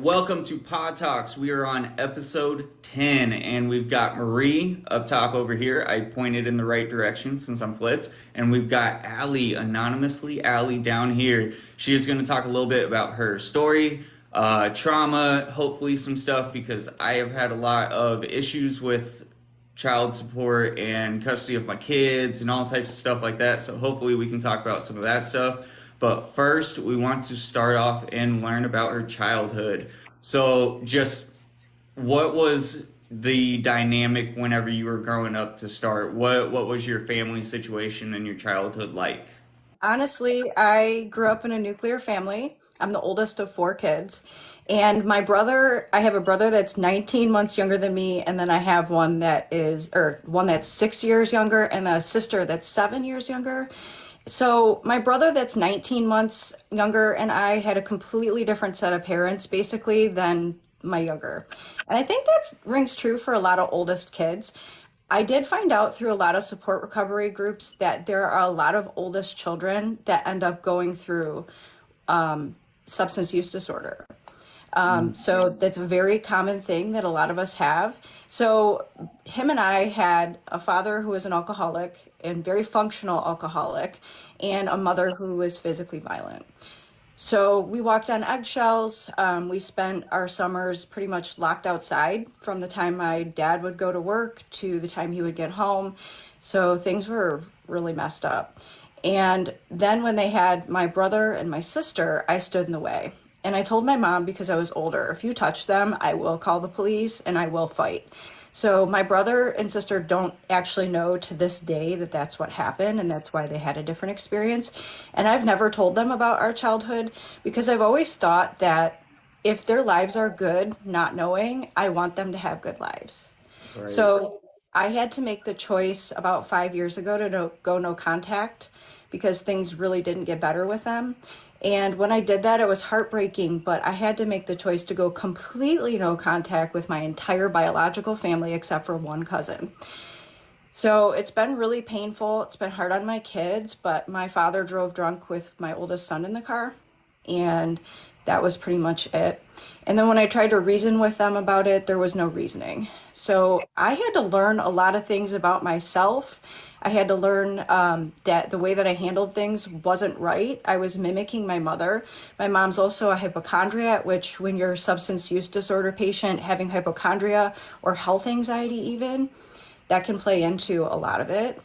Welcome to PodTox. We are on episode 10, and we've got Marie up top over here. I pointed in the right direction since I'm flipped. And we've got Allie, anonymously Allie, down here. She is going to talk a little bit about her story, trauma, hopefully some stuff, because I have had a lot of issues with child support and custody of my kids and all types of stuff like that. So hopefully we can talk about some of that stuff. But first, we want to start off and learn about her childhood. So just what was the dynamic whenever you were growing up to start? What was your family situation and your childhood like? Honestly, I grew up in a nuclear family. I'm the oldest of four kids. And I have a brother that's 19 months younger than me, and then I have one that's 6 years younger, and a sister that's 7 years younger. So my brother that's 19 months younger and I had a completely different set of parents basically than my younger. And I think that rings true for a lot of oldest kids. I did find out through a lot of support recovery groups that there are a lot of oldest children that end up going through substance use disorder. So that's a very common thing that a lot of us have. So him and I had a father who was an alcoholic and very functional alcoholic, and a mother who was physically violent. So we walked on eggshells. We spent our summers pretty much locked outside from the time my dad would go to work to the time he would get home. So things were really messed up. And then when they had my brother and my sister, I stood in the way. And I told my mom, because I was older, if you touch them, I will call the police and I will fight. So my brother and sister don't actually know to this day that that's what happened and that's why they had a different experience. And I've never told them about our childhood because I've always thought that if their lives are good, not knowing, I want them to have good lives. Right. So I had to make the choice about 5 years ago to go no contact because things really didn't get better with them. And when I did that, it was heartbreaking, but I had to make the choice to go completely no contact with my entire biological family except for one cousin. So it's been really painful. It's been hard on my kids, but my father drove drunk with my oldest son in the car, and that was pretty much it. And then when I tried to reason with them about it, there was no reasoning. So I had to learn a lot of things about myself. I had to learn that the way that I handled things wasn't right. I was mimicking my mother. My mom's also a hypochondriac, which when you're a substance use disorder patient, having hypochondria or health anxiety even, that can play into a lot of it.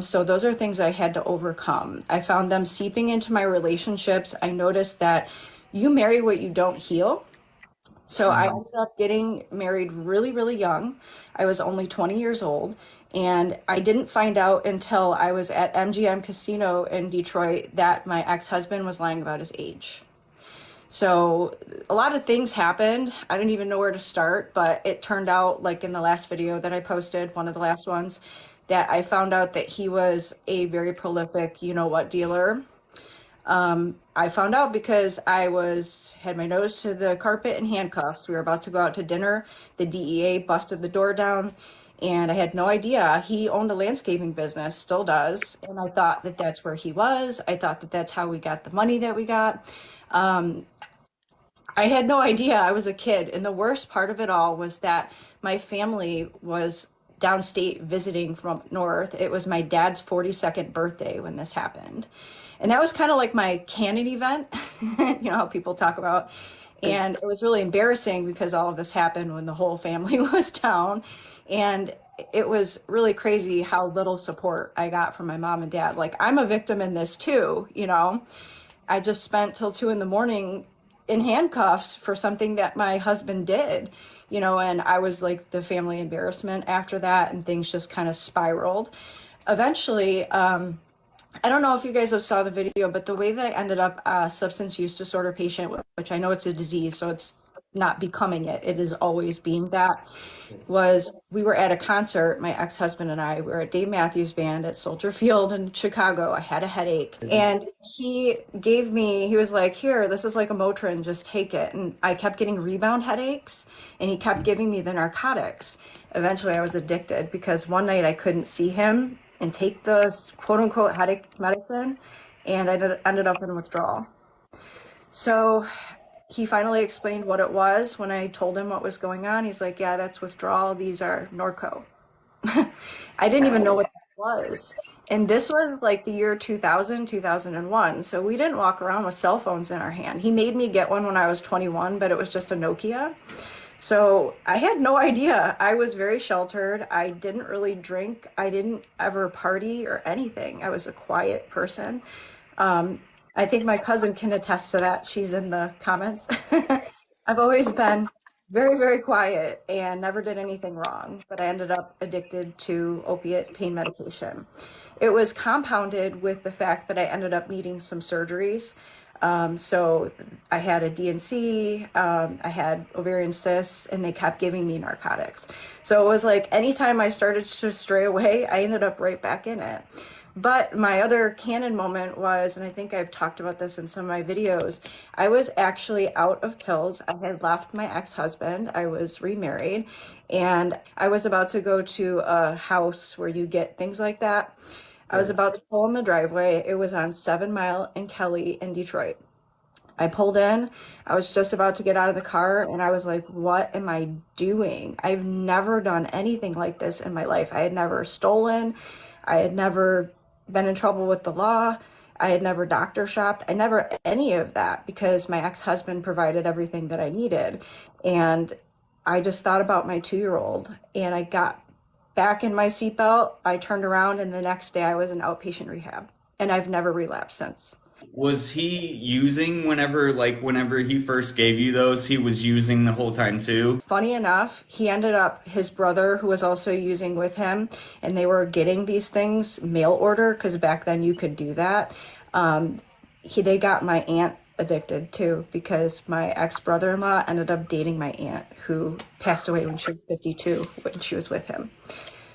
So those are things I had to overcome. I found them seeping into my relationships. I noticed that you marry what you don't heal. So I ended up getting married really, really young. I was only 20 years old. And I didn't find out until I was at MGM Casino in Detroit that my ex-husband was lying about his age. So a lot of things happened. I didn't even know where to start, but it turned out, like in the last video that I posted, one of the last ones, that I found out that he was a very prolific you-know-what dealer. I found out because had my nose to the carpet in handcuffs. We were about to go out to dinner. The DEA busted the door down, and I had no idea. He owned a landscaping business, still does, and I thought that that's where he was. I thought that that's how we got the money that we got. I had no idea. I was a kid, and the worst part of it all was that my family was downstate visiting from up north. It was my dad's 42nd birthday when this happened. And that was kind of like my canon event, you know how people talk about. And it was really embarrassing because all of this happened when the whole family was down. And it was really crazy how little support I got from my mom and dad. Like, I'm a victim in this too, you know. I just spent till 2 a.m. in handcuffs for something that my husband did, you know, and I was like the family embarrassment after that, and things just kind of spiraled. Eventually, I don't know if you guys have saw the video, but the way that I ended up a substance use disorder patient, which I know it's a disease, so it's not becoming it, it is always being that, was we were at a concert, my ex-husband and I, we were at Dave Matthews Band at Soldier Field in Chicago. I had a headache, and he was like, here, this is like a Motrin, just take it. And I kept getting rebound headaches, and he kept giving me the narcotics. Eventually I was addicted because one night I couldn't see him and take the quote unquote headache medicine, and I ended up in withdrawal. So he finally explained what it was when I told him what was going on. He's like, yeah, that's withdrawal. These are Norco. I didn't even know what that was. And this was like the year 2000, 2001. So we didn't walk around with cell phones in our hand. He made me get one when I was 21, but it was just a Nokia. So I had no idea. I was very sheltered. I didn't really drink. I didn't ever party or anything. I was a quiet person. I think my cousin can attest to that. She's in the comments. I've always been very, very quiet and never did anything wrong, but I ended up addicted to opiate pain medication. It was compounded with the fact that I ended up needing some surgeries. So I had a DNC, I had ovarian cysts, and they kept giving me narcotics. So it was like anytime I started to stray away, I ended up right back in it. But my other canon moment was, and I think I've talked about this in some of my videos, I was actually out of pills. I had left my ex-husband. I was remarried, and I was about to go to a house where you get things like that. I was about to pull in the driveway. It was on 7 Mile and Kelly in Detroit. I pulled in. I was just about to get out of the car, and I was like, what am I doing? I've never done anything like this in my life. I had never stolen. I had never been in trouble with the law. I had never doctor shopped. I never any of that because my ex-husband provided everything that I needed. And I just thought about my 2-year-old, and I got back in my seatbelt. I turned around, and the next day I was in outpatient rehab, and I've never relapsed since. Was he using whenever he first gave you those, he was using the whole time too? Funny enough, he ended up, his brother, who was also using with him, and they were getting these things mail order because back then you could do that. They got my aunt addicted too because my ex-brother-in-law ended up dating my aunt who passed away when she was 52 when she was with him.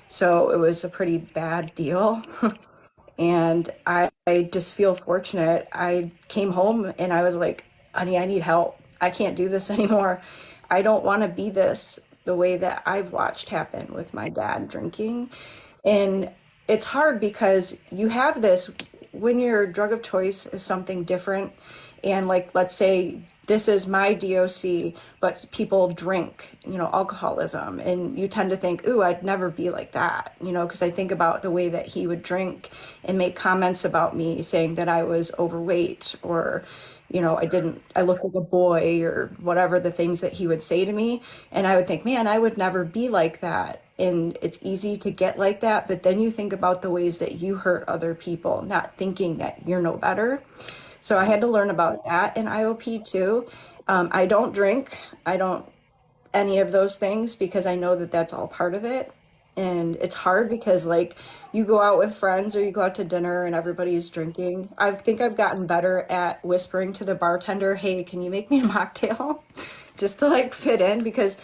So it was a pretty bad deal. And I just feel fortunate. I came home and I was like, honey, I need help. I can't do this anymore. I don't want to be this the way that I've watched happen with my dad drinking. And it's hard because you have this when your drug of choice is something different. And like, let's say this is my DOC, but people drink, alcoholism. And you tend to think, ooh, I'd never be like that, because I think about the way that he would drink and make comments about me saying that I was overweight or, I look like a boy or whatever the things that he would say to me. And I would think, man, I would never be like that. And it's easy to get like that. But then you think about the ways that you hurt other people, not thinking that you're no better. So I had to learn about that in IOP too. I don't drink. I don't any of those things because I know that that's all part of it. And it's hard because like you go out with friends or you go out to dinner and everybody's drinking. I think I've gotten better at whispering to the bartender, hey, can you make me a mocktail? Just to like fit in because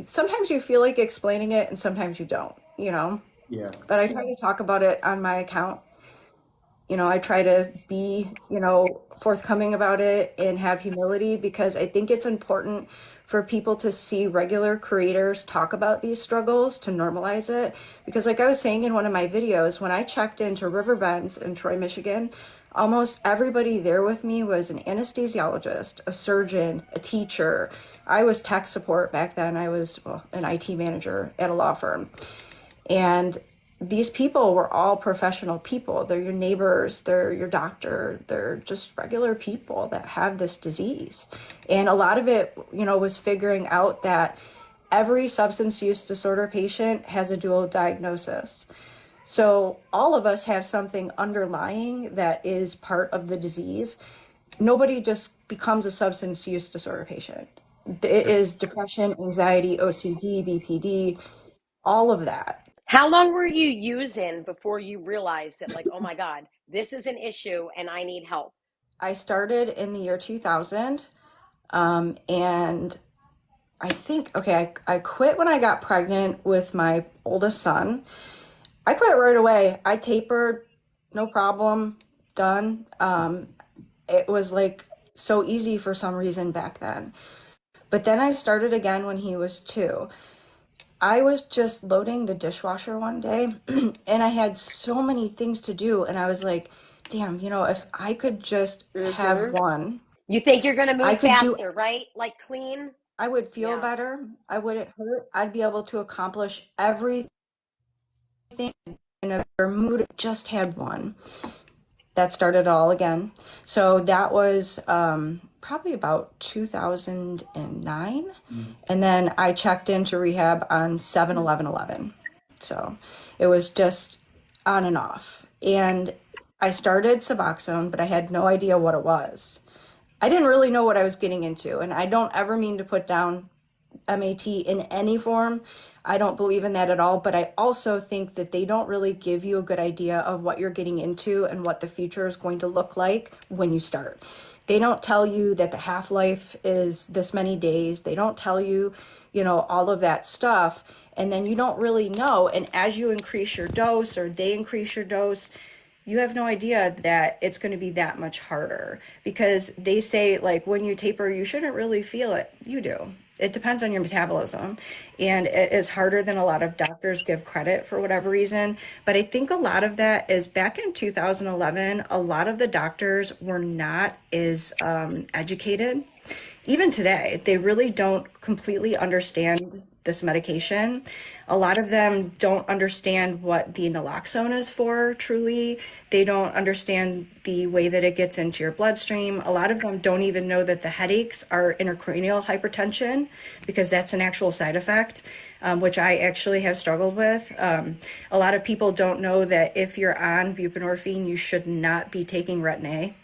sometimes you feel like explaining it and sometimes you don't, Yeah. But I try to talk about it on my account. I try to be, forthcoming about it and have humility because I think it's important for people to see regular creators talk about these struggles to normalize it. Because like I was saying in one of my videos, when I checked into Riverbends in Troy, Michigan, almost everybody there with me was an anesthesiologist, a surgeon, a teacher. I was tech support back then. I was an IT manager at a law firm. And these people were all professional people. They're your neighbors, they're your doctor, they're just regular people that have this disease. And a lot of it, was figuring out that every substance use disorder patient has a dual diagnosis. So all of us have something underlying that is part of the disease. Nobody just becomes a substance use disorder patient. It is depression, anxiety, OCD, BPD, all of that. How long were you using before you realized that, like, oh my God, this is an issue and I need help? I started in the year 2000, and I think, okay, I quit when I got pregnant with my oldest son. I quit right away. I tapered, no problem, done. It was like so easy for some reason back then. But then I started again when he was 2. I was just loading the dishwasher one day and I had so many things to do. And I was like, damn, if I could just have one. You think you're going to I move could do, faster, right? Like clean? I would feel Yeah. better. I wouldn't hurt. I'd be able to accomplish everything in a better mood. Just had one that started all again. So that was probably about 2009. And then I checked into rehab on 7/11/11. So it was just on and off. And I started Suboxone, but I had no idea what it was. I didn't really know what I was getting into. And I don't ever mean to put down MAT in any form. I don't believe in that at all, but I also think that they don't really give you a good idea of what you're getting into and what the future is going to look like when you start. They don't tell you that the half-life is this many days. They don't tell you, all of that stuff. And then you don't really know. And as you increase your dose or they increase your dose, you have no idea that it's going to be that much harder, because they say, like, when you taper, you shouldn't really feel it. You do. It depends on your metabolism, and it is harder than a lot of doctors give credit for whatever reason. But I think a lot of that is back in 2011, a lot of the doctors were not as educated. Even today, they really don't completely understand this medication. A lot of them don't understand what the naloxone is for, truly. They don't understand the way that it gets into your bloodstream. A lot of them don't even know that the headaches are intracranial hypertension, because that's an actual side effect, which I actually have struggled with. A lot of people don't know that if you're on buprenorphine, you should not be taking Retin-A,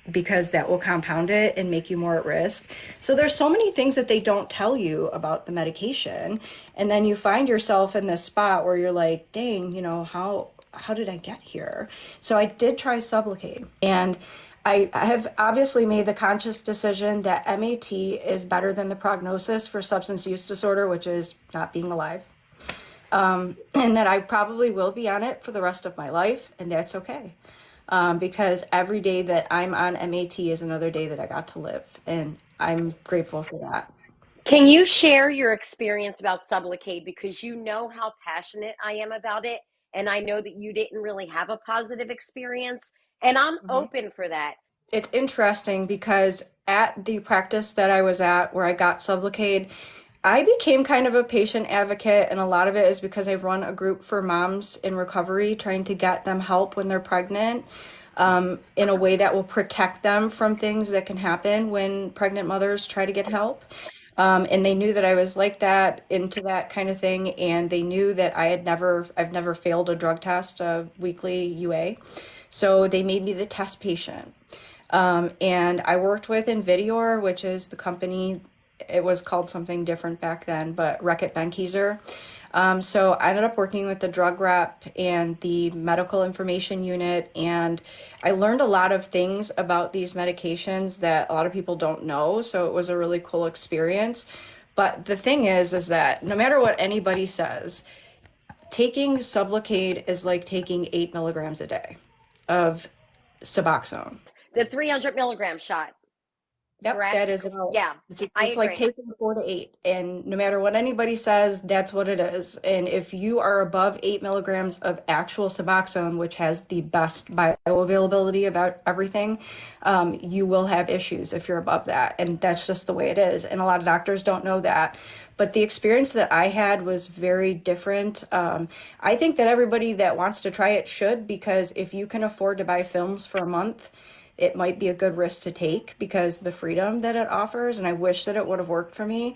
because that will compound it and make you more at risk. So there's so many things that they don't tell you about the medication. And then you find yourself in this spot where you're like, dang, how did I get here? So I did try Sublocade, and I have obviously made the conscious decision that MAT is better than the prognosis for substance use disorder, which is not being alive. And that I probably will be on it for the rest of my life, and that's okay. Because every day that I'm on MAT is another day that I got to live, and I'm grateful for that. Can you share your experience about Sublocade? Because you know how passionate I am about it. And I know that you didn't really have a positive experience. And I'm open for that. It's interesting because at the practice that I was at where I got Sublocade, I became kind of a patient advocate, and a lot of it is because I run a group for moms in recovery, trying to get them help when they're pregnant, in a way that will protect them from things that can happen when pregnant mothers try to get help. And they knew that I was like that, into that kind of thing, and they knew that I've never failed a drug test, a weekly UA. So they made me the test patient. And I worked with Invidior, which is the company. It was called something different back then, but Reckitt Benckiser. So I ended up working with the drug rep and the medical information unit, and I learned a lot of things about these medications that a lot of people don't know. So it was a really cool experience. But the thing is that no matter what anybody says, taking Sublocade is like taking 8 milligrams a day of Suboxone. The 300 milligram shot, Yep, that correct? is about, Yeah, I it's like agree. taking 4 to 8, and no matter what anybody says, that's what it is. And if you are above 8 milligrams of actual Suboxone, which has the best bioavailability about everything, you will have issues if you're above that, and that's just the way it is. And a lot of doctors don't know that. But the experience that I had was very different. I think that everybody that wants to try it should, because if you can afford to buy films for a month, it might be a good risk to take because the freedom that it offers, and I wish that it would have worked for me.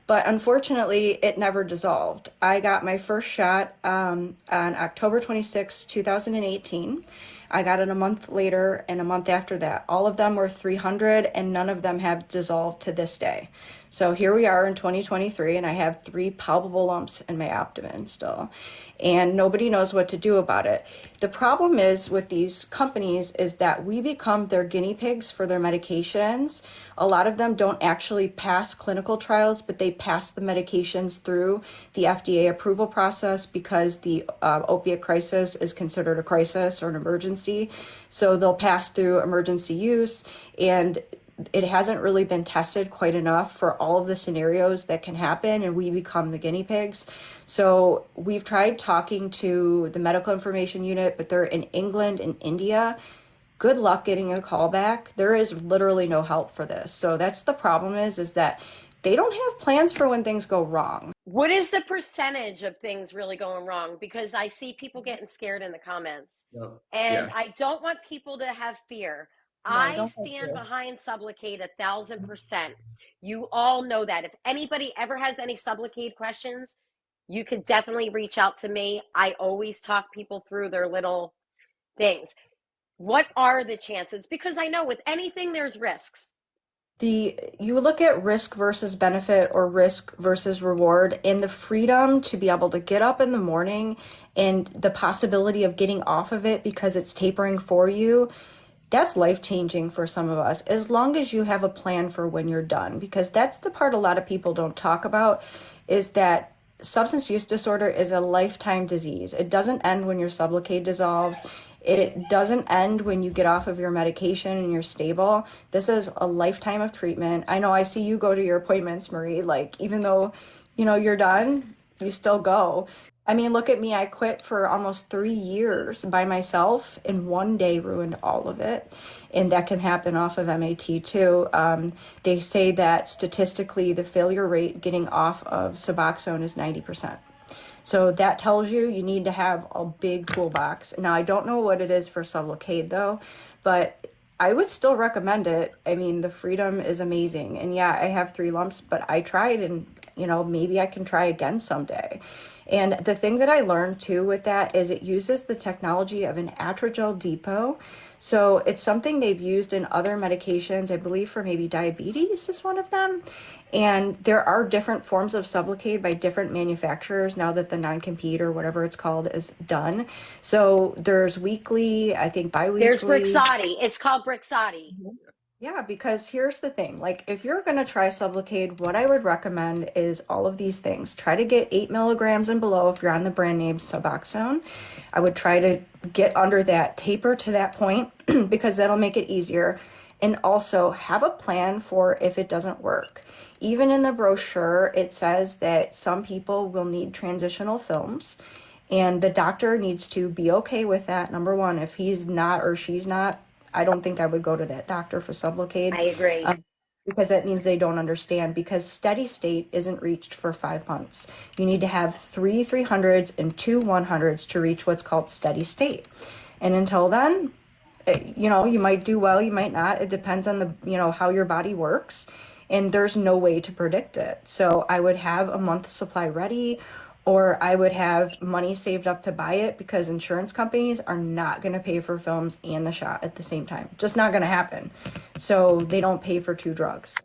But unfortunately, it never dissolved. I got my first shot on October 26, 2018. I got it a month later and a month after that. All of them were 300, and none of them have dissolved to this day. So here we are in 2023, and I have 3 palpable lumps in my abdomen still, and nobody knows what to do about it. The problem is with these companies is that we become their guinea pigs for their medications. A lot of them don't actually pass clinical trials, but they pass the medications through the FDA approval process because the opiate crisis is considered a crisis or an emergency. So they'll pass through emergency use, and it hasn't really been tested quite enough for all of the scenarios that can happen, and we become the guinea pigs. So we've tried talking to the medical information unit, but they're in England and India. good luck getting a call back. There is literally no help for this. So that's the problem is that they don't have plans for when things go wrong. What is the percentage of things really going wrong? Because I see people getting scared in the comments. Yep. And Yeah. I don't want people to have fear. No, I don't have stand to. behind Sublocade 1,000%. You all know that. If anybody ever has any Sublocade questions, you could definitely reach out to me. I always talk people through their little things. What are the chances? Because I know with anything, there's risks. You look at risk versus benefit or risk versus reward, and the freedom to be able to get up in the morning and the possibility of getting off of it because it's tapering for you, that's life changing for some of us, as long as you have a plan for when you're done. Because that's the part a lot of people don't talk about, is that substance use disorder is a lifetime disease. It doesn't end when your Sublocade dissolves. It doesn't end when you get off of your medication and you're stable. This is a lifetime of treatment. I know I see you go to your appointments, Marie, like even though, you're done, you still go. I mean, look at me. I quit for almost 3 years by myself, and one day ruined all of it. And that can happen off of MAT too. They say that statistically, the failure rate getting off of Suboxone is 90%. So that tells you need to have a big toolbox. Now, I don't know what it is for Sublocade though, but I would still recommend it. I mean, the freedom is amazing. And yeah, I have 3 lumps, but I tried and, maybe I can try again someday. And the thing that I learned too with that is it uses the technology of an Atrogel depot. So it's something they've used in other medications, I believe for maybe diabetes is one of them. And there are different forms of Sublocade by different manufacturers now that the non-compete or whatever it's called is done. So there's weekly, I think There's bi-weekly. Brixadi. It's called Brixadi. Yeah, because here's the thing. Like, if you're going to try Sublocade, what I would recommend is all of these things. Try to get 8 milligrams and below if you're on the brand name Suboxone. I would try to get under that, taper to that point, because that'll make it easier. And also have a plan for if it doesn't work. Even in the brochure, it says that some people will need transitional films. And the doctor needs to be okay with that. Number one, if he's not or she's not, I don't think I would go to that doctor for Sublocade. I agree. Because that means they don't understand, because steady state isn't reached for 5 months. You need to have 300s and 100s to reach what's called steady state. And until then, you might do well, you might not. It depends on how your body works. And there's no way to predict it. So I would have a month's supply ready, or I would have money saved up to buy it, because insurance companies are not going to pay for films and the shot at the same time. Just not going to happen. So they don't pay for 2 drugs.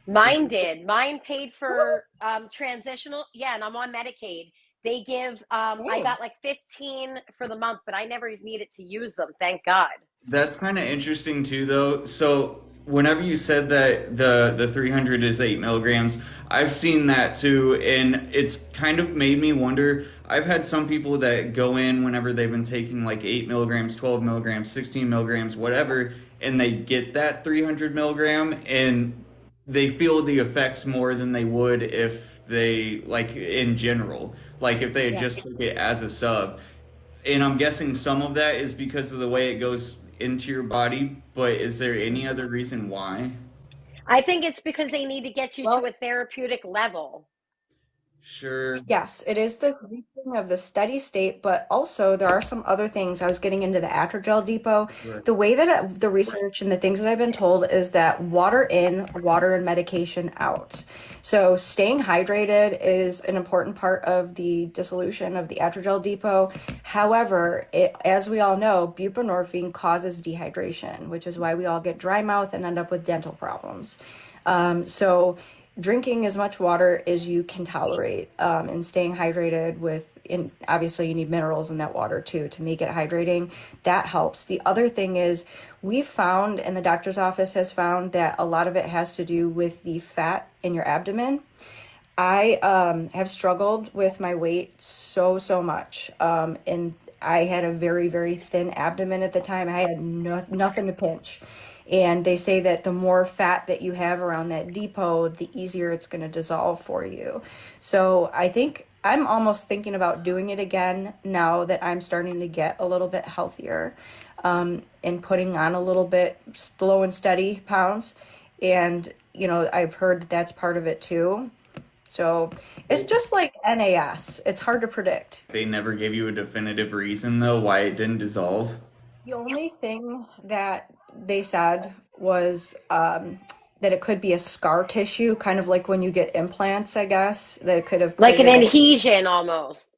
Mine did. Mine paid for transitional. Yeah, and I'm on Medicaid. They give, I Hey. got like 15 for the month, but I never needed to use them. Thank God. That's kind of interesting too, though. So whenever you said that the 300 is 8 milligrams, I've seen that too, and it's kind of made me wonder. I've had some people that go in whenever they've been taking like 8 milligrams, 12 milligrams, 16 milligrams, whatever, and they get that 300 milligram, and they feel the effects more than they would if they like in general, like if they had Yeah. just took it as a sub. And I'm guessing some of that is because of the way it goes into your body, but is there any other reason why? I think it's because they need to get you to Well, a therapeutic level. Sure. yes, it is the reaching of the steady state, but also there are some other things. I was getting into the Atrogel depot. Right. The way that the research and the things that I've been told is that water in, water and medication out. So staying hydrated is an important part of the dissolution of the Atrogel depot. However, as we all know, buprenorphine causes dehydration, which is why we all get dry mouth and end up with dental problems. So drinking as much water as you can tolerate, and staying hydrated obviously you need minerals in that water too to make it hydrating. That helps. The other thing is we've found, and the doctor's office has found, that a lot of it has to do with the fat in your abdomen. I have struggled with my weight so much. And I had a very, very thin abdomen at the time. I had nothing to pinch. And they say that the more fat that you have around that depot, the easier it's going to dissolve for you. So I think I'm almost thinking about doing it again now that I'm starting to get a little bit healthier. and putting on a little bit slow and steady pounds. And, I've heard that that's part of it too. So it's just like NAS. It's hard to predict. They never gave you a definitive reason, though, why it didn't dissolve. The only thing that they said was that it could be a scar tissue, kind of like when you get implants, I guess, that it could have Like an created adhesion almost.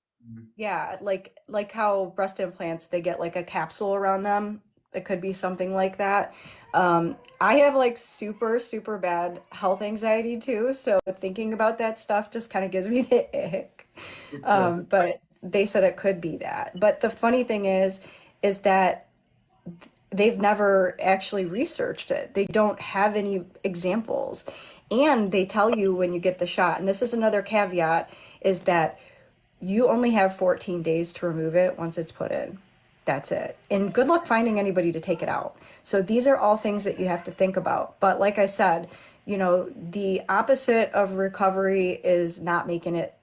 yeah, like how breast implants they get like a capsule around them. It could be something like that. I have like super, super bad health anxiety too, so thinking about that stuff just kind of gives me the ick. But they said it could be that. But the funny thing is that they've never actually researched it. They don't have any examples. And they tell you when you get the shot, and this is another caveat, is that you only have 14 days to remove it once it's put in. That's it. And good luck finding anybody to take it out. So these are all things that you have to think about. But like I said, the opposite of recovery is not making it.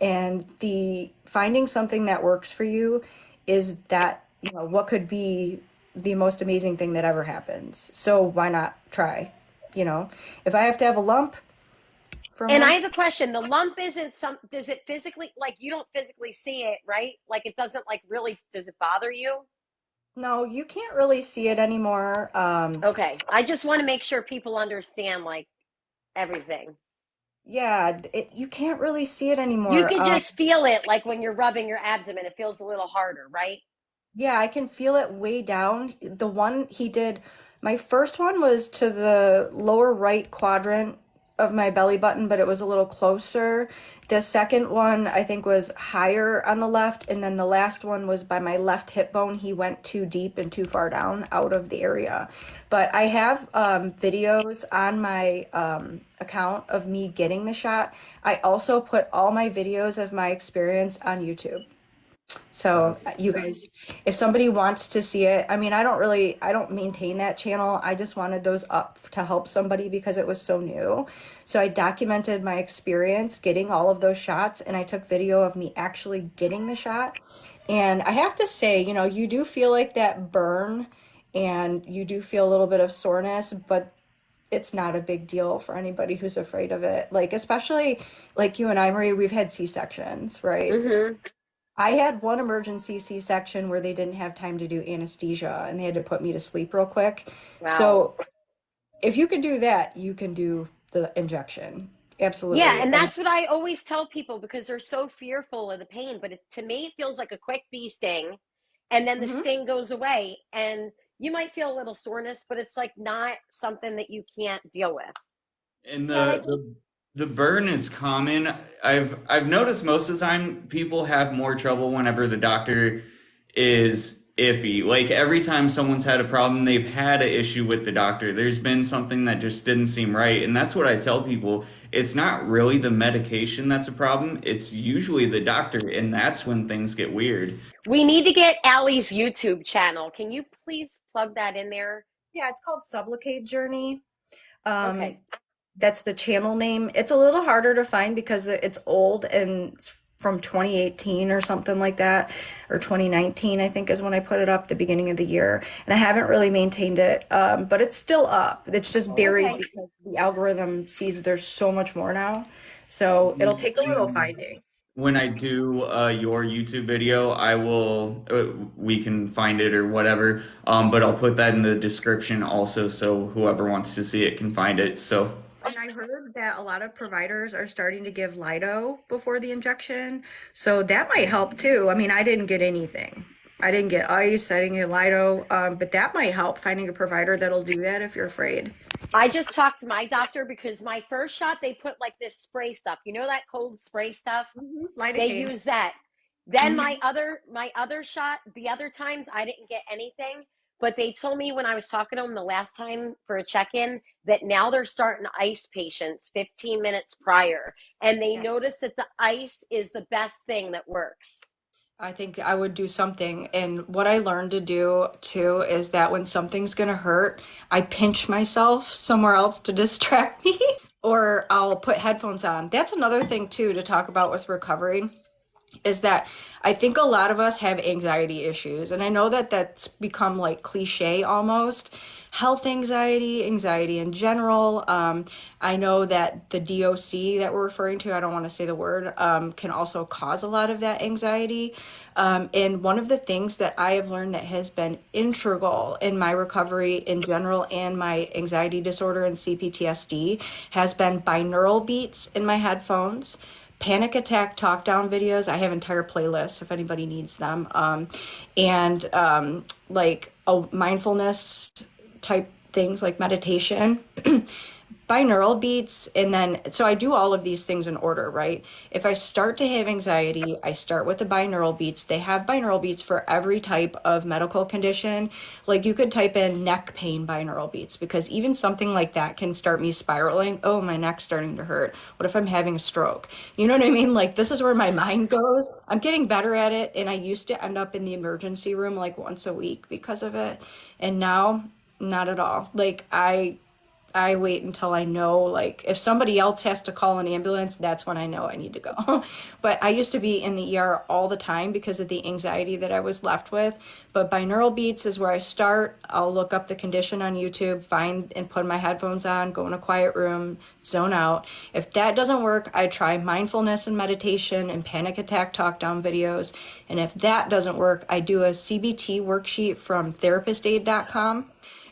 And the finding something that works for you is that, what could be the most amazing thing that ever happens. So why not try? If I have to have a lump for a And I month, have a question. The lump isn't does it physically, like you don't physically see it, right? Like it doesn't like really, does it bother you? no, you can't really see it anymore. Okay. I just want to make sure people understand like everything. Yeah, you can't really see it You anymore. can just feel it like when you're rubbing your abdomen, it feels a little harder, right? Yeah, I can feel it way down. The one he did, my first one was to the lower right quadrant of my belly button, but it was a little closer. The second one, I think, was higher on the left, and then the last one was by my left hip bone. He went too deep and too far down out of the area. But I have videos on my account of me getting the shot. I also put all my videos of my experience on YouTube. So you guys, if somebody wants to see it, I mean, I don't maintain that channel. I just wanted those up to help somebody because it was so new. So I documented my experience getting all of those shots and I took video of me actually getting the shot. And I have to say, you do feel like that burn and you do feel a little bit of soreness, but it's not a big deal for anybody who's afraid of it. Like, especially like you and I, Marie, we've had C-sections, right? Mm-hmm. I had one emergency C-section where they didn't have time to do anesthesia and they had to put me to sleep real quick. Wow. So if you can do that, you can do the injection. Yeah, Absolutely. and And that's what I always tell people because they're so fearful of the pain. But to me, it feels like a quick bee sting, and then the mhm. sting goes away, and you might feel a little soreness, but it's like not something that you can't deal with. And Yeah, and I the burn is common. I've noticed most of the time people have more trouble whenever the doctor is iffy. Like every time someone's had a problem, they've had an issue with the doctor. There's been something that just didn't seem right. And that's what I tell people. It's not really the medication that's a problem. It's usually the doctor, and that's when things get weird. We need to get Allie's YouTube channel. Can you please plug that in there? yeah, it's called Sublocade Journey. Um, Okay. that's the channel name. It's a little harder to find because it's old and it's from 2018 or something like that, or 2019, I think is when I put it up, the beginning of the year. And I haven't really maintained it, but it's still up. It's just buried Okay. because the algorithm sees there's so much more now. So it'll take a little finding. When I do your YouTube video, I will, we can find it or whatever, but I'll put that in the description also so whoever wants to see it can find it. So, And I heard that a lot of providers are starting to give Lido before the injection. So that might help too. I mean, I didn't get anything. I didn't get ice, I didn't get Lido, but that might help finding a provider that'll do that if you're afraid. I just talked to my doctor because my first shot, they put like this spray stuff. You know that cold spray stuff? They Lidocaine. use that. Then Mhm. my other shot, the other times I didn't get anything, but they told me when I was talking to them the last time for a check-in that now they're starting to ice patients 15 minutes prior, and they Yeah. notice that the ice is the best thing that works. I think I would do something. And what I learned to do too is that when something's gonna hurt, I pinch myself somewhere else to distract me, or I'll put headphones on. That's another thing too to talk about with recovery. is that I think a lot of us have anxiety issues. And I know that that's become like cliche almost. Health anxiety, anxiety in general. I know that the DOC that we're referring to, I don't want to say the word, can also cause a lot of that anxiety. And one of the things that I have learned that has been integral in my recovery in general and my anxiety disorder and CPTSD has been binaural beats in my headphones, panic attack talk down videos. I have entire playlists if anybody needs them. And like mindfulness type things like meditation, binaural beats. And then, so I do all of these things in order, right? If I start to have anxiety, I start with the binaural beats. They have binaural beats for every type of medical condition. Like you could type in neck pain binaural beats because even something like that can start me spiraling. Oh, my neck's starting to hurt. What if I'm having a stroke? You know what I mean? Like this is where my mind goes. I'm getting better at it. And I used to end up in the emergency room like once a week because of it. And now, not at all. Like I wait until I know, like, if somebody else has to call an ambulance, that's when I know I need to go. But I used to be in the ER all the time because of the anxiety that I was left with. But binaural beats is where I start. I'll look up the condition on YouTube, find and put my headphones on, go in a quiet room, zone out. If that doesn't work, I try mindfulness and meditation and panic attack talk down videos. And if that doesn't work, I do a CBT worksheet from therapistaid.com.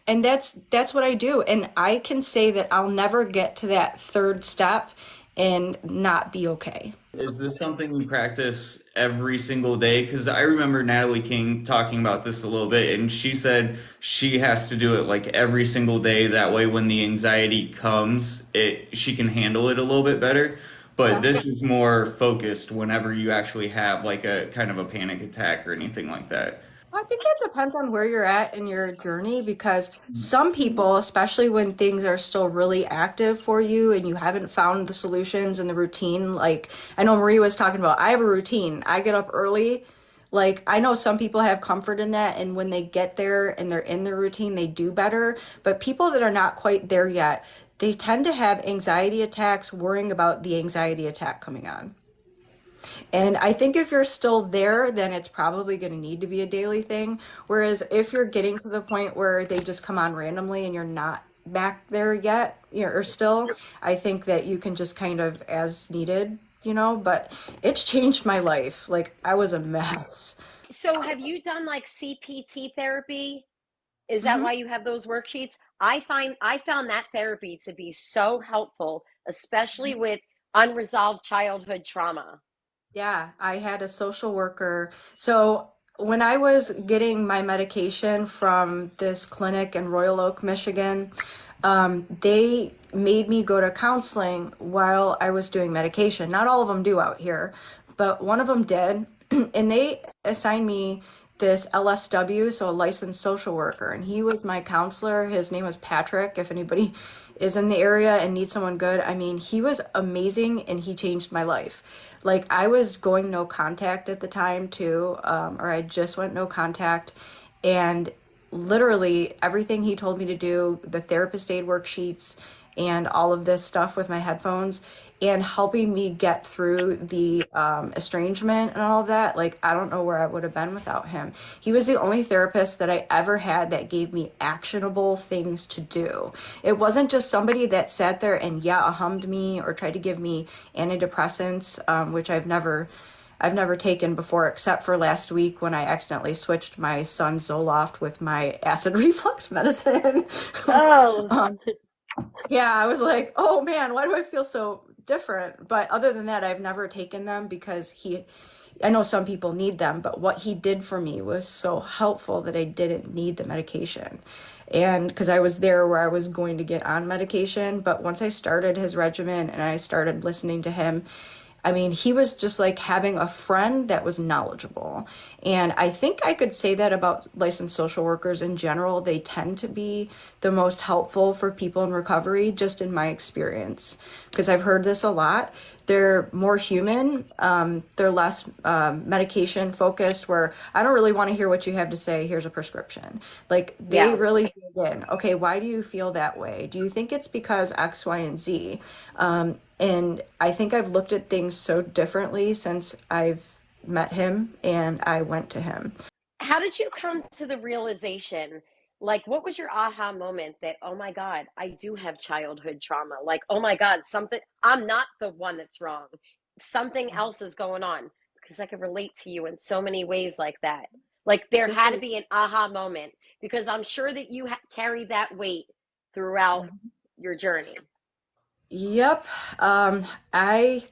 And that's what I do. And I can say that I'll never get to that third step and not be okay. Is this something you practice every single day? Because I remember Natalie King talking about this a little bit, and she said she has to do it like every single day. That way, when the anxiety comes, she can handle it a little bit better. But Yeah. this is more focused whenever you actually have like a kind of a panic attack or anything like that. I think that depends on where you're at in your journey because some people, especially when things are still really active for you and you haven't found the solutions and the routine, like I know Marie was talking about, I have a routine. I get up early. Like I know some people have comfort in that, and when they get there and they're in their routine, they do better. But people that are not quite there yet, they tend to have anxiety attacks, worrying about the anxiety attack coming on. And I think if you're still there, then it's probably going to need to be a daily thing. Whereas if you're getting to the point where they just come on randomly and you're not back there yet, or still, I think that you can just kind of as needed, but it's changed my life. Like I was a mess. So have you done like CPT therapy? Is that Hmm. why you have those worksheets? I found that therapy to be so helpful, especially with unresolved childhood trauma. Yeah, I had a social worker. So when I was getting my medication from this clinic in Royal Oak, Michigan, they made me go to counseling while I was doing medication. Not all of them do out here, but one of them did. And they assigned me this LSW, so a licensed social worker. And he was my counselor. His name was Patrick, if anybody is in the area and needs someone good. I mean, he was amazing and he changed my life. Like, I was going no contact at the time, too, or I just went no contact. And literally everything he told me to do, the therapist aid worksheets and all of this stuff with my headphones and helping me get through the estrangement and all of that. Like, I don't know where I would have been without him. He was the only therapist that I ever had that gave me actionable things to do. It wasn't just somebody that sat there and hummed me or tried to give me antidepressants, which I've never taken before, except for last week when I accidentally switched my son's Zoloft with my acid reflux medicine. Oh, um, yeah, I was like, oh man, why do I feel so different? But other than that, I've never taken them because I know some people need them, but what he did for me was so helpful that I didn't need the medication. And because I was there where I was going to get on medication, but once I started his regimen and I started listening to him, I mean, he was just like having a friend that was knowledgeable. And I think I could say that about licensed social workers in general. They tend to be the most helpful for people in recovery, just in my experience, because I've heard this a lot. They're more human, they're less medication focused, where I don't really want to hear what you have to say. Here's a prescription. Like they yeah. really dig in. Okay, why do you feel that way? Do you think it's because X, Y, and Z? And I think I've looked at things so differently since I've met him and I went to him. How did you come to the realization? Like, what was your aha moment that, oh my God, I do have childhood trauma? Like, oh my God, something, I'm not the one that's wrong. Something else is going on, because I could relate to you in so many ways like that. Like, there This had to is, be an aha moment, because I'm sure that you carried that weight throughout your journey. yep. I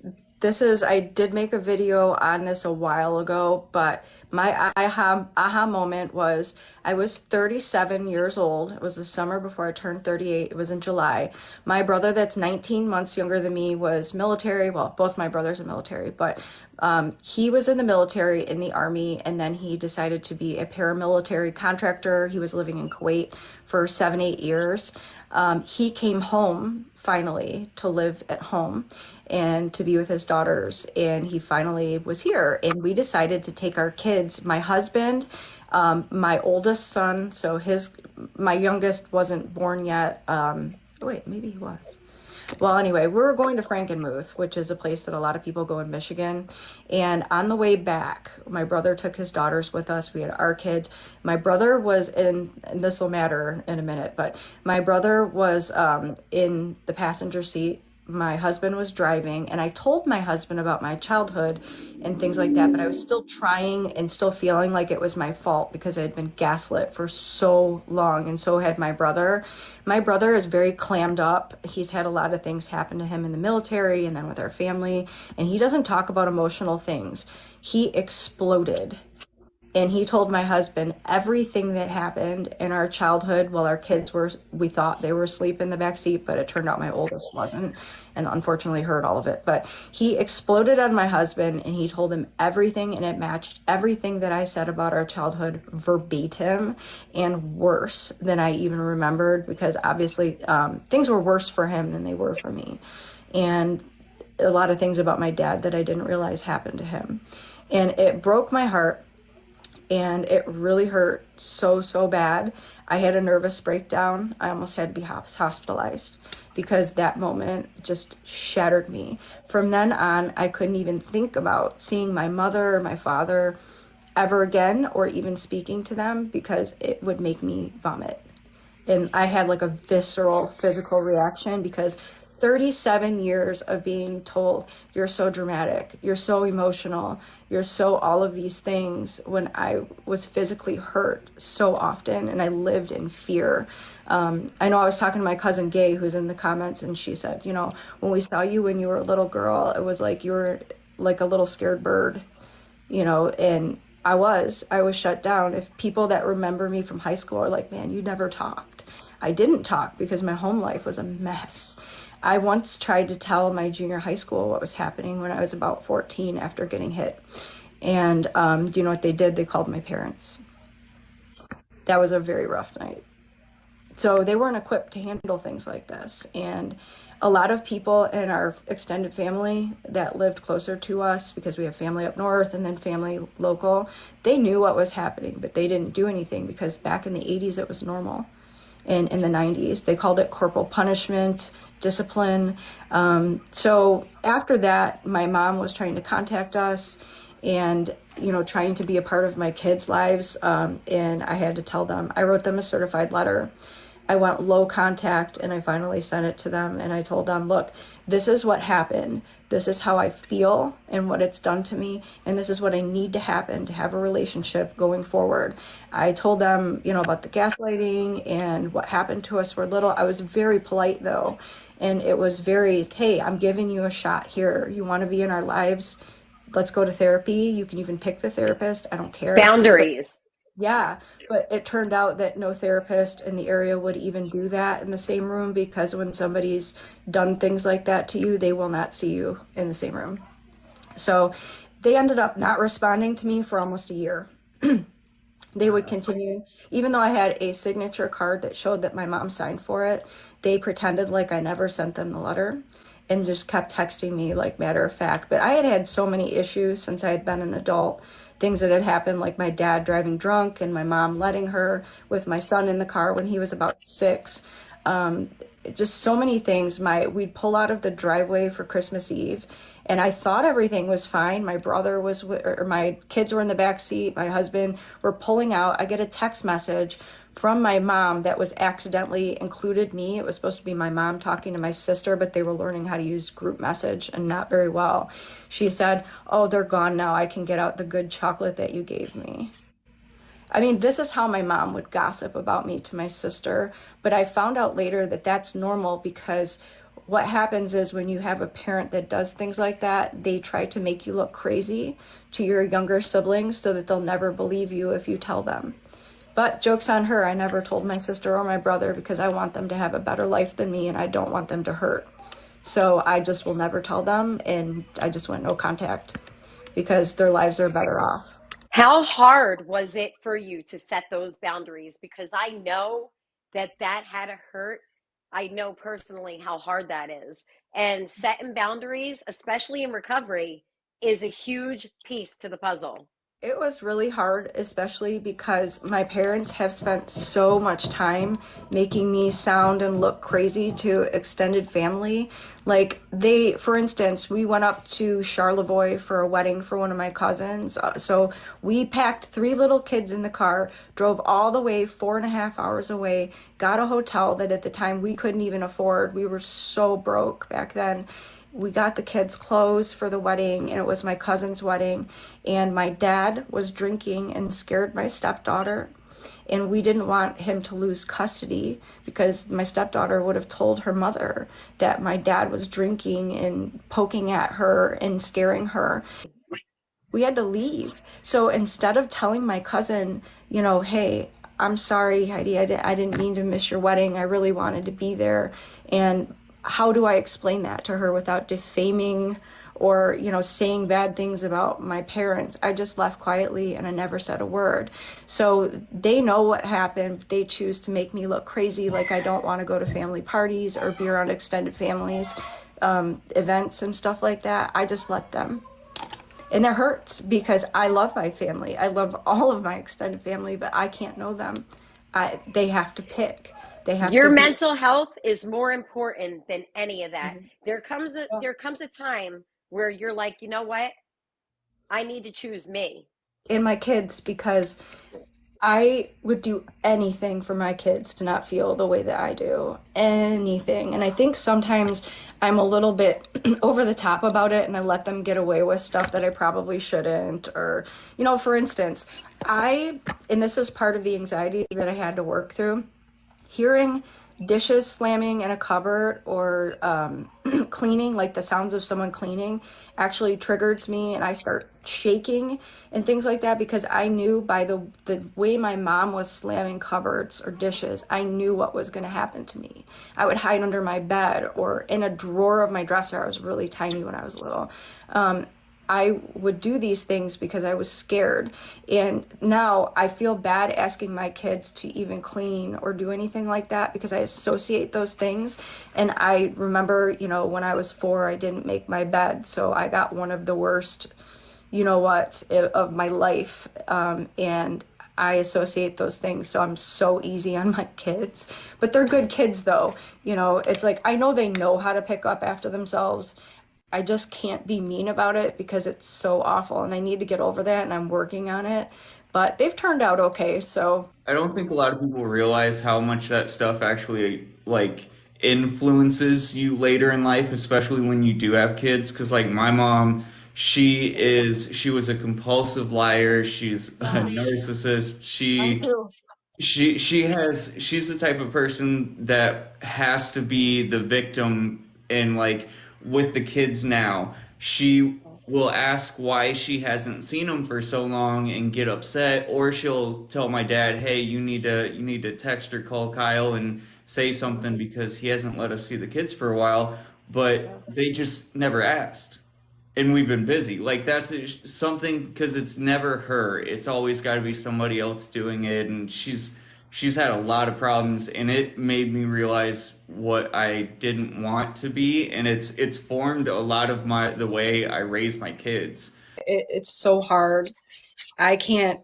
I did make a video on this a while ago, but my aha moment was I was 37 years old. It was the summer before I turned 38. It was in July. My brother, that's 19 months younger than me, was military. Well, both my brothers are military, but he was in the military in the army, and then he decided to be a paramilitary contractor. He was living in Kuwait for 7, 8 years. He came home finally to live at home and to be with his daughters. And he finally was here. And we decided to take our kids, my husband, my oldest son, my youngest wasn't born yet. Wait, maybe he was. Well, anyway, we were going to Frankenmuth, which is a place that a lot of people go in Michigan. And on the way back, my brother took his daughters with us. We had our kids. My brother was and this will matter in a minute, but my brother was in the passenger seat. My husband was driving, and I told my husband about my childhood and things like that, but I was still trying and still feeling like it was my fault because I had been gaslit for so long, and so had my brother. My brother is very clammed up. He's had a lot of things happen to him in the military and then with our family, and he doesn't talk about emotional things. He exploded. And he told my husband everything that happened in our childhood while our kids we thought they were asleep in the back seat, but it turned out my oldest wasn't, and unfortunately heard all of it. But he exploded on my husband, and he told him everything, and it matched everything that I said about our childhood verbatim, and worse than I even remembered, because obviously things were worse for him than they were for me. And a lot of things about my dad that I didn't realize happened to him. And it broke my heart, and it really hurt so, so bad. I had a nervous breakdown. I almost had to be hospitalized because that moment just shattered me. From then on, I couldn't even think about seeing my mother or my father ever again, or even speaking to them, because it would make me vomit. And I had like a visceral physical reaction, because 37 years of being told you're so dramatic, you're so emotional, you're so all of these things, when I was physically hurt so often and I lived in fear. I know I was talking to my cousin Gay, who's in the comments, and she said, when we saw you when you were a little girl, it was like you were like a little scared bird, and I was shut down. If people that remember me from high school are like, man, you never talked. I didn't talk because my home life was a mess. I once tried to tell my junior high school what was happening when I was about 14 after getting hit. And do you know what they did? They called my parents. That was a very rough night. So they weren't equipped to handle things like this. And a lot of people in our extended family that lived closer to us, because we have family up north and then family local, they knew what was happening, but they didn't do anything, because back in the 80s it was normal. And in the 90s they called it corporal punishment, discipline. So after that, my mom was trying to contact us and trying to be a part of my kids' lives, and I had to tell them. I wrote them a certified letter. I went low contact, and I finally sent it to them, and I told them, look, this is what happened. This is how I feel and what it's done to me, and this is what I need to happen to have a relationship going forward. I told them, about the gaslighting and what happened to us when we're little. I was very polite, though, and it was very, hey, I'm giving you a shot here. You want to be in our lives? Let's go to therapy. You can even pick the therapist. I don't care. Boundaries. Yeah, but it turned out that no therapist in the area would even do that in the same room, because when somebody's done things like that to you, they will not see you in the same room. So they ended up not responding to me for almost a year. They would continue, even though I had a signature card that showed that my mom signed for it, they pretended like I never sent them the letter and just kept texting me like matter of fact. But I had had so many issues since I had been an adult. Things that had happened, like my dad driving drunk and my mom letting her with my son in the car when he was about 6. just so many things. We'd pull out of the driveway for Christmas Eve, and I thought everything was fine. My brother was, or my kids were in the back seat. My husband were pulling out. I get a text message from my mom that was accidentally included me. It was supposed to be my mom talking to my sister, but they were learning how to use group message and not very well. She said, "Oh, they're gone now. I can get out the good chocolate that you gave me." I mean, this is how my mom would gossip about me to my sister, but I found out later that that's normal because what happens is when you have a parent that does things like that, they try to make you look crazy to your younger siblings so that they'll never believe you if you tell them. But joke's on her, I never told my sister or my brother because I want them to have a better life than me and I don't want them to hurt. So I just will never tell them, and I just went no contact because their lives are better off. How hard was it for you to set those boundaries? Because I know that that had to hurt. I know personally how hard that is. And setting boundaries, especially in recovery, is a huge piece to the puzzle. It was really hard, especially because my parents have spent so much time making me sound and look crazy to extended family. Like for instance, we went up to Charlevoix for a wedding for one of my cousins. So we packed three little kids in the car, drove all the way 4.5 hours away, got a hotel that at the time we couldn't even afford. We were so broke back then. We got the kids clothes for the wedding, and it was my cousin's wedding, and my dad was drinking and scared my stepdaughter, and we didn't want him to lose custody because my stepdaughter would have told her mother that my dad was drinking and poking at her and scaring her. We had to leave. So instead of telling my cousin, hey, I'm sorry, Heidi, I didn't mean to miss your wedding. I really wanted to be there. And how do I explain that to her without defaming or, saying bad things about my parents? I just left quietly and I never said a word. So they know what happened. They choose to make me look crazy, like I don't want to go to family parties or be around extended families, events and stuff like that. I just let them. And it hurts because I love my family. I love all of my extended family, but I can't know them. They have to pick. They have Your to be. mental health is more important than any of that. Mhm. There comes a time where you're like, you know what? I need to choose me. And my kids, because I would do anything for my kids to not feel the way that I do. Anything. And I think sometimes I'm a little bit over the top about it and I let them get away with stuff that I probably shouldn't. Or, for instance, and this is part of the anxiety that I had to work through, hearing dishes slamming in a cupboard or cleaning, like the sounds of someone cleaning, actually triggers me and I start shaking and things like that because I knew by the way my mom was slamming cupboards or dishes, I knew what was going to happen to me. I would hide under my bed or in a drawer of my dresser. I was really tiny when I was little. I would do these things because I was scared. And now I feel bad asking my kids to even clean or do anything like that because I associate those things. And I remember, when I was 4, I didn't make my bed. So I got one of the worst, of my life. And I associate those things. So I'm so easy on my kids. But they're good kids, though. It's like I know they know how to pick up after themselves. I just can't be mean about it because it's so awful and I need to get over that and I'm working on it. But they've turned out okay, so. I don't think a lot of people realize how much that stuff actually like influences you later in life, especially when you do have kids. Because like my mom, she was a compulsive liar. She's a Oh, narcissist. mine too. She's the type of person that has to be the victim and like with the kids now, she will ask why she hasn't seen them for so long and get upset, or she'll tell my dad, "Hey, you need to text or call Kyle and say something because he hasn't let us see the kids for a while." But they just never asked and we've been busy. Like that's something because it's never her. It's always got to be somebody else doing it, and she's had a lot of problems, and it made me realize what I didn't want to be, and it's formed a lot of the way I raise my kids. It's so hard. I can't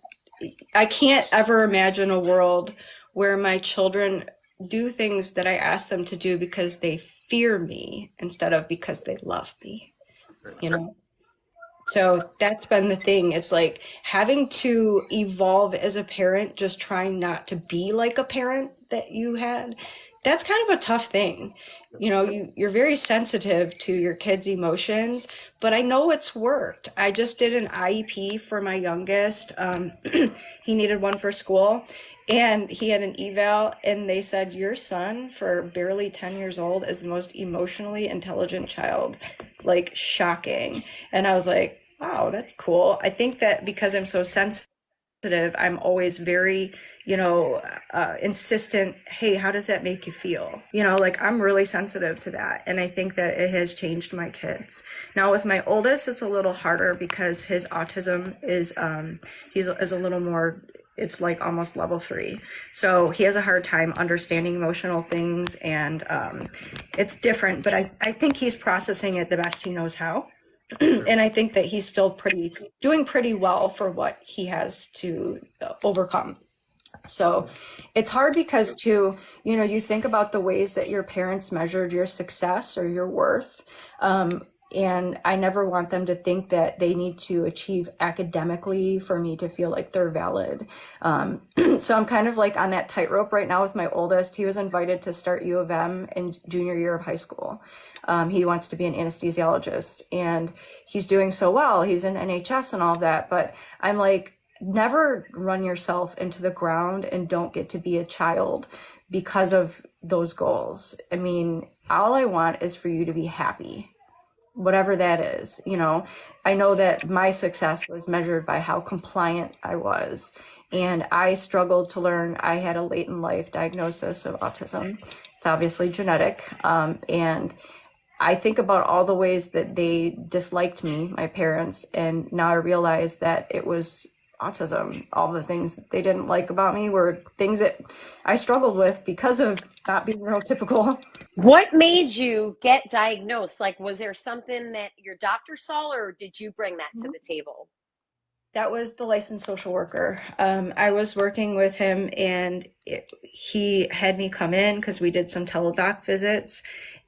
I can't ever imagine a world where my children do things that I ask them to do because they fear me instead of because they love me, you know? So that's been the thing. It's like having to evolve as a parent, just trying not to be like a parent that you had. That's kind of a tough thing. You're very sensitive to your kids' emotions, but I know it's worked. I just did an IEP for my youngest. He needed one for school, and he had an eval, and they said, your son, for barely 10 years old, is the most emotionally intelligent child. Like, shocking. And I was like, wow, that's cool. I think that because I'm so sensitive, I'm always very, insistent. Hey, how does that make you feel? Like I'm really sensitive to that. And I think that it has changed my kids. Now with my oldest, it's a little harder because his autism is, is a little more, it's like almost level 3. So he has a hard time understanding emotional things, and it's different, but I think he's processing it the best he knows how. And I think that he's still doing pretty well for what he has to overcome. So it's hard because too, you think about the ways that your parents measured your success or your worth. And I never want them to think that they need to achieve academically for me to feel like they're valid. So I'm kind of like on that tightrope right now with my oldest. He was invited to start U of M in junior year of high school. He wants to be an anesthesiologist, and he's doing so well. He's in NHS and all that. But I'm like, never run yourself into the ground and don't get to be a child because of those goals. I mean, all I want is for you to be happy, whatever that is. I know that my success was measured by how compliant I was, and I struggled to learn. I had a late in life diagnosis of autism. It's obviously genetic, and I think about all the ways that they disliked me, my parents, and now I realize that it was autism. All the things that they didn't like about me were things that I struggled with because of not being neurotypical. What made you get diagnosed? Like, was there something that your doctor saw, or did you bring that to the table? That was the licensed social worker. I was working with him, and he had me come in because we did some teledoc visits,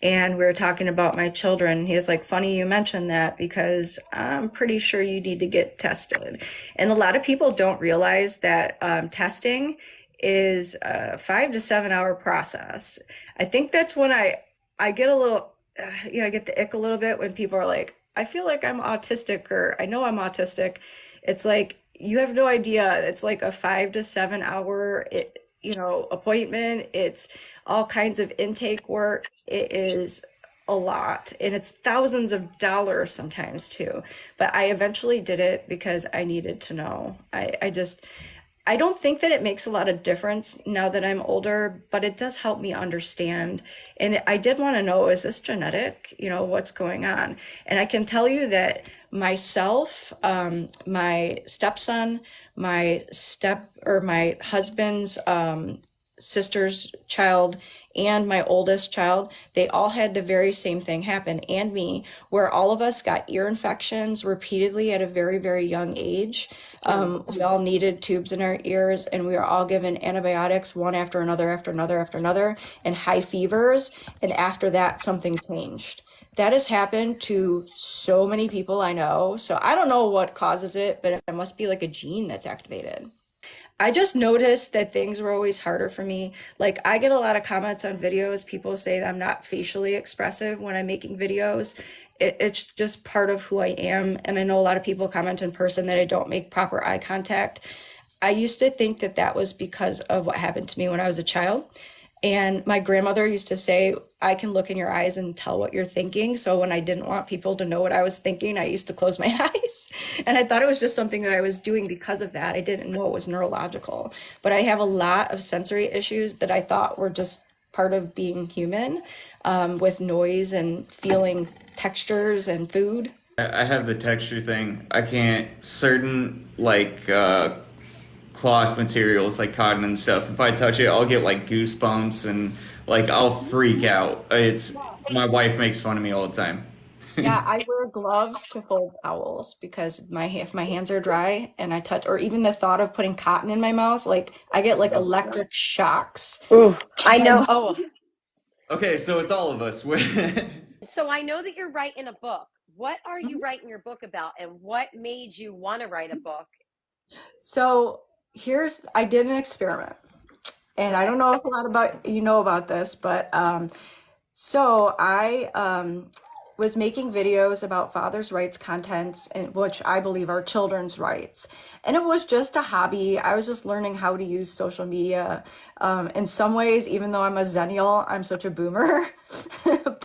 and we were talking about my children. He was like, funny you mentioned that because I'm pretty sure you need to get tested. And a lot of people don't realize that testing is a 5 to 7 hour process. I think that's when I get a little, I get the ick a little bit when people are like, I feel like I'm autistic, or I know I'm autistic. It's like, you have no idea. It's like a 5 to 7 hour, appointment. It's all kinds of intake work. It is a lot, and it's thousands of dollars sometimes too. But I eventually did it because I needed to know. I don't think that it makes a lot of difference now that I'm older, but it does help me understand. And I did want to know, is this genetic? What's going on? And I can tell you that myself, my stepson, my husband's sister's child, and my oldest child, they all had the very same thing happen, and me, where all of us got ear infections repeatedly at a very, very young age. We all needed tubes in our ears, and we were all given antibiotics one after another, after another, after another, and high fevers. And after that, something changed. That has happened to so many people I know. So I don't know what causes it, but it must be like a gene that's activated. I just noticed that things were always harder for me. Like, I get a lot of comments on videos. People say that I'm not facially expressive when I'm making videos. It's just part of who I am. And I know a lot of people comment in person that I don't make proper eye contact. I used to think that that was because of what happened to me when I was a child. And my grandmother used to say, I can look in your eyes and tell what you're thinking. So when I didn't want people to know what I was thinking, I used to close my eyes. And I thought it was just something that I was doing because of that. I didn't know it was neurological. But I have a lot of sensory issues that I thought were just part of being human, with noise and feeling textures and food. I have the texture thing. I can't, certain cloth materials like cotton and stuff, if I touch it, I'll get like goosebumps and like I'll freak out. It's My wife makes fun of me all the time. Yeah, I wear gloves to fold towels because if my hands are dry and I touch, or even the thought of putting cotton in my mouth, like I get like Yep. electric shocks. Ooh, I My know. mouth. Oh, Okay, so it's all of us. so I know that you're writing a book. What are you writing your book about, and what made you want to write a book? So I did an experiment, and I don't know if a lot about you know about this, but so I was making videos about fathers' rights contents, and which I believe are children's rights. And it was just a hobby. I was just learning how to use social media. In some ways, even though I'm a Zennial, I'm such a boomer.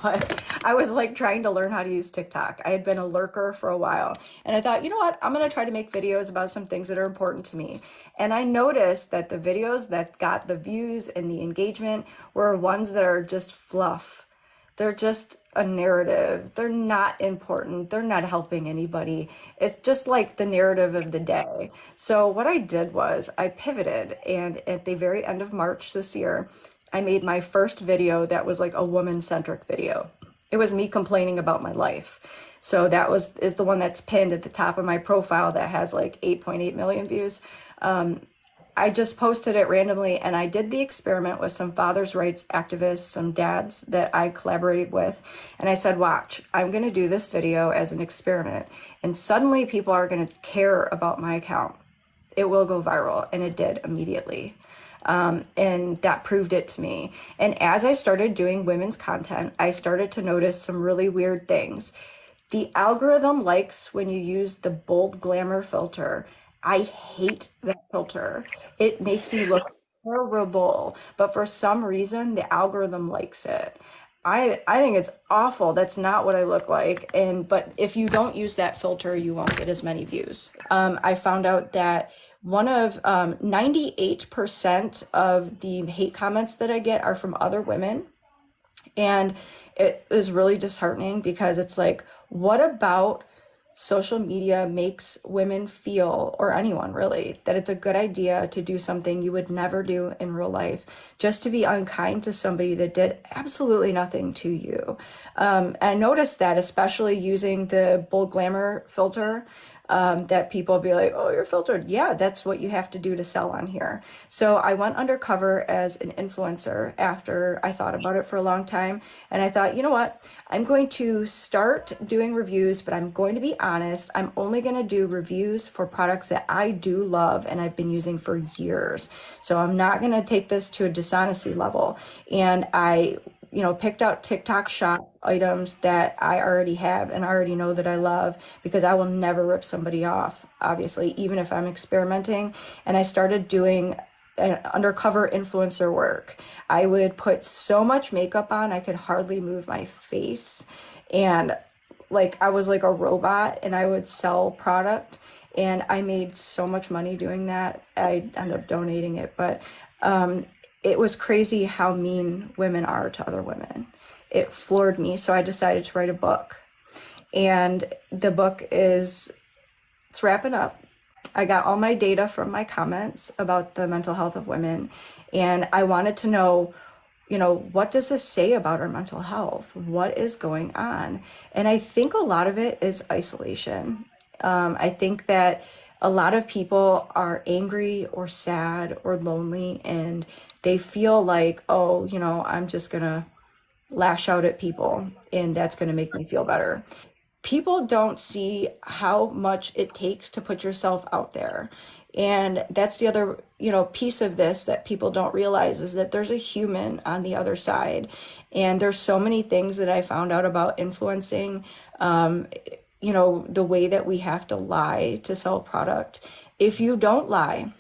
But I was like trying to learn how to use TikTok. I had been a lurker for a while. And I thought, you know what? I'm going to try to make videos about some things that are important to me. And I noticed that the videos that got the views and the engagement were ones that are just fluff. They're just a narrative. They're not important. They're not helping anybody. It's just like the narrative of the day. So what I did was I pivoted, and at the very end of March this year, I made my first video that was like a woman-centric video. It was me complaining about my life. So that is the one that's pinned at the top of my profile that has like 8.8 million views. I just posted it randomly, and I did the experiment with some fathers' rights activists, some dads that I collaborated with. And I said, watch, I'm going to do this video as an experiment. And suddenly people are going to care about my account. It will go viral. And it did immediately. And that proved it to me. And as I started doing women's content, I started to notice some really weird things. The algorithm likes when you use the bold glamour filter. I hate that filter. It makes me look horrible, but for some reason the algorithm likes it. I think it's awful. That's not what I look like. But if you don't use that filter, you won't get as many views. I found out that one of 98% of the hate comments that I get are from other women. And it is really disheartening because it's like, what about social media makes women feel, or anyone really, that it's a good idea to do something you would never do in real life, just to be unkind to somebody that did absolutely nothing to you. And I noticed that, especially using the bold glamour filter, that people be like, oh, you're filtered. Yeah, that's what you have to do to sell on here. So I went undercover as an influencer after I thought about it for a long time. And I thought, you know what? I'm going to start doing reviews, but I'm going to be honest. I'm only going to do reviews for products that I do love and I've been using for years. So I'm not going to take this to a dishonesty level. And I picked out TikTok shop items that I already have and already know that I love, because I will never rip somebody off, obviously, even if I'm experimenting. And I started doing undercover influencer work. I would put so much makeup on, I could hardly move my face. And like, I was like a robot, and I would sell product. And I made so much money doing that. I ended up donating it, but it was crazy how mean women are to other women. It floored me. So I decided to write a book. And the book it's wrapping up. I got all my data from my comments about the mental health of women. And I wanted to know, what does this say about our mental health? What is going on? And I think a lot of it is isolation. I think that a lot of people are angry or sad or lonely, and they feel like, oh, I'm just going to lash out at people and that's going to make me feel better. People don't see how much it takes to put yourself out there. And that's the other, piece of this that people don't realize, is that there's a human on the other side. And there's so many things that I found out about influencing, the way that we have to lie to sell product. If you don't lie,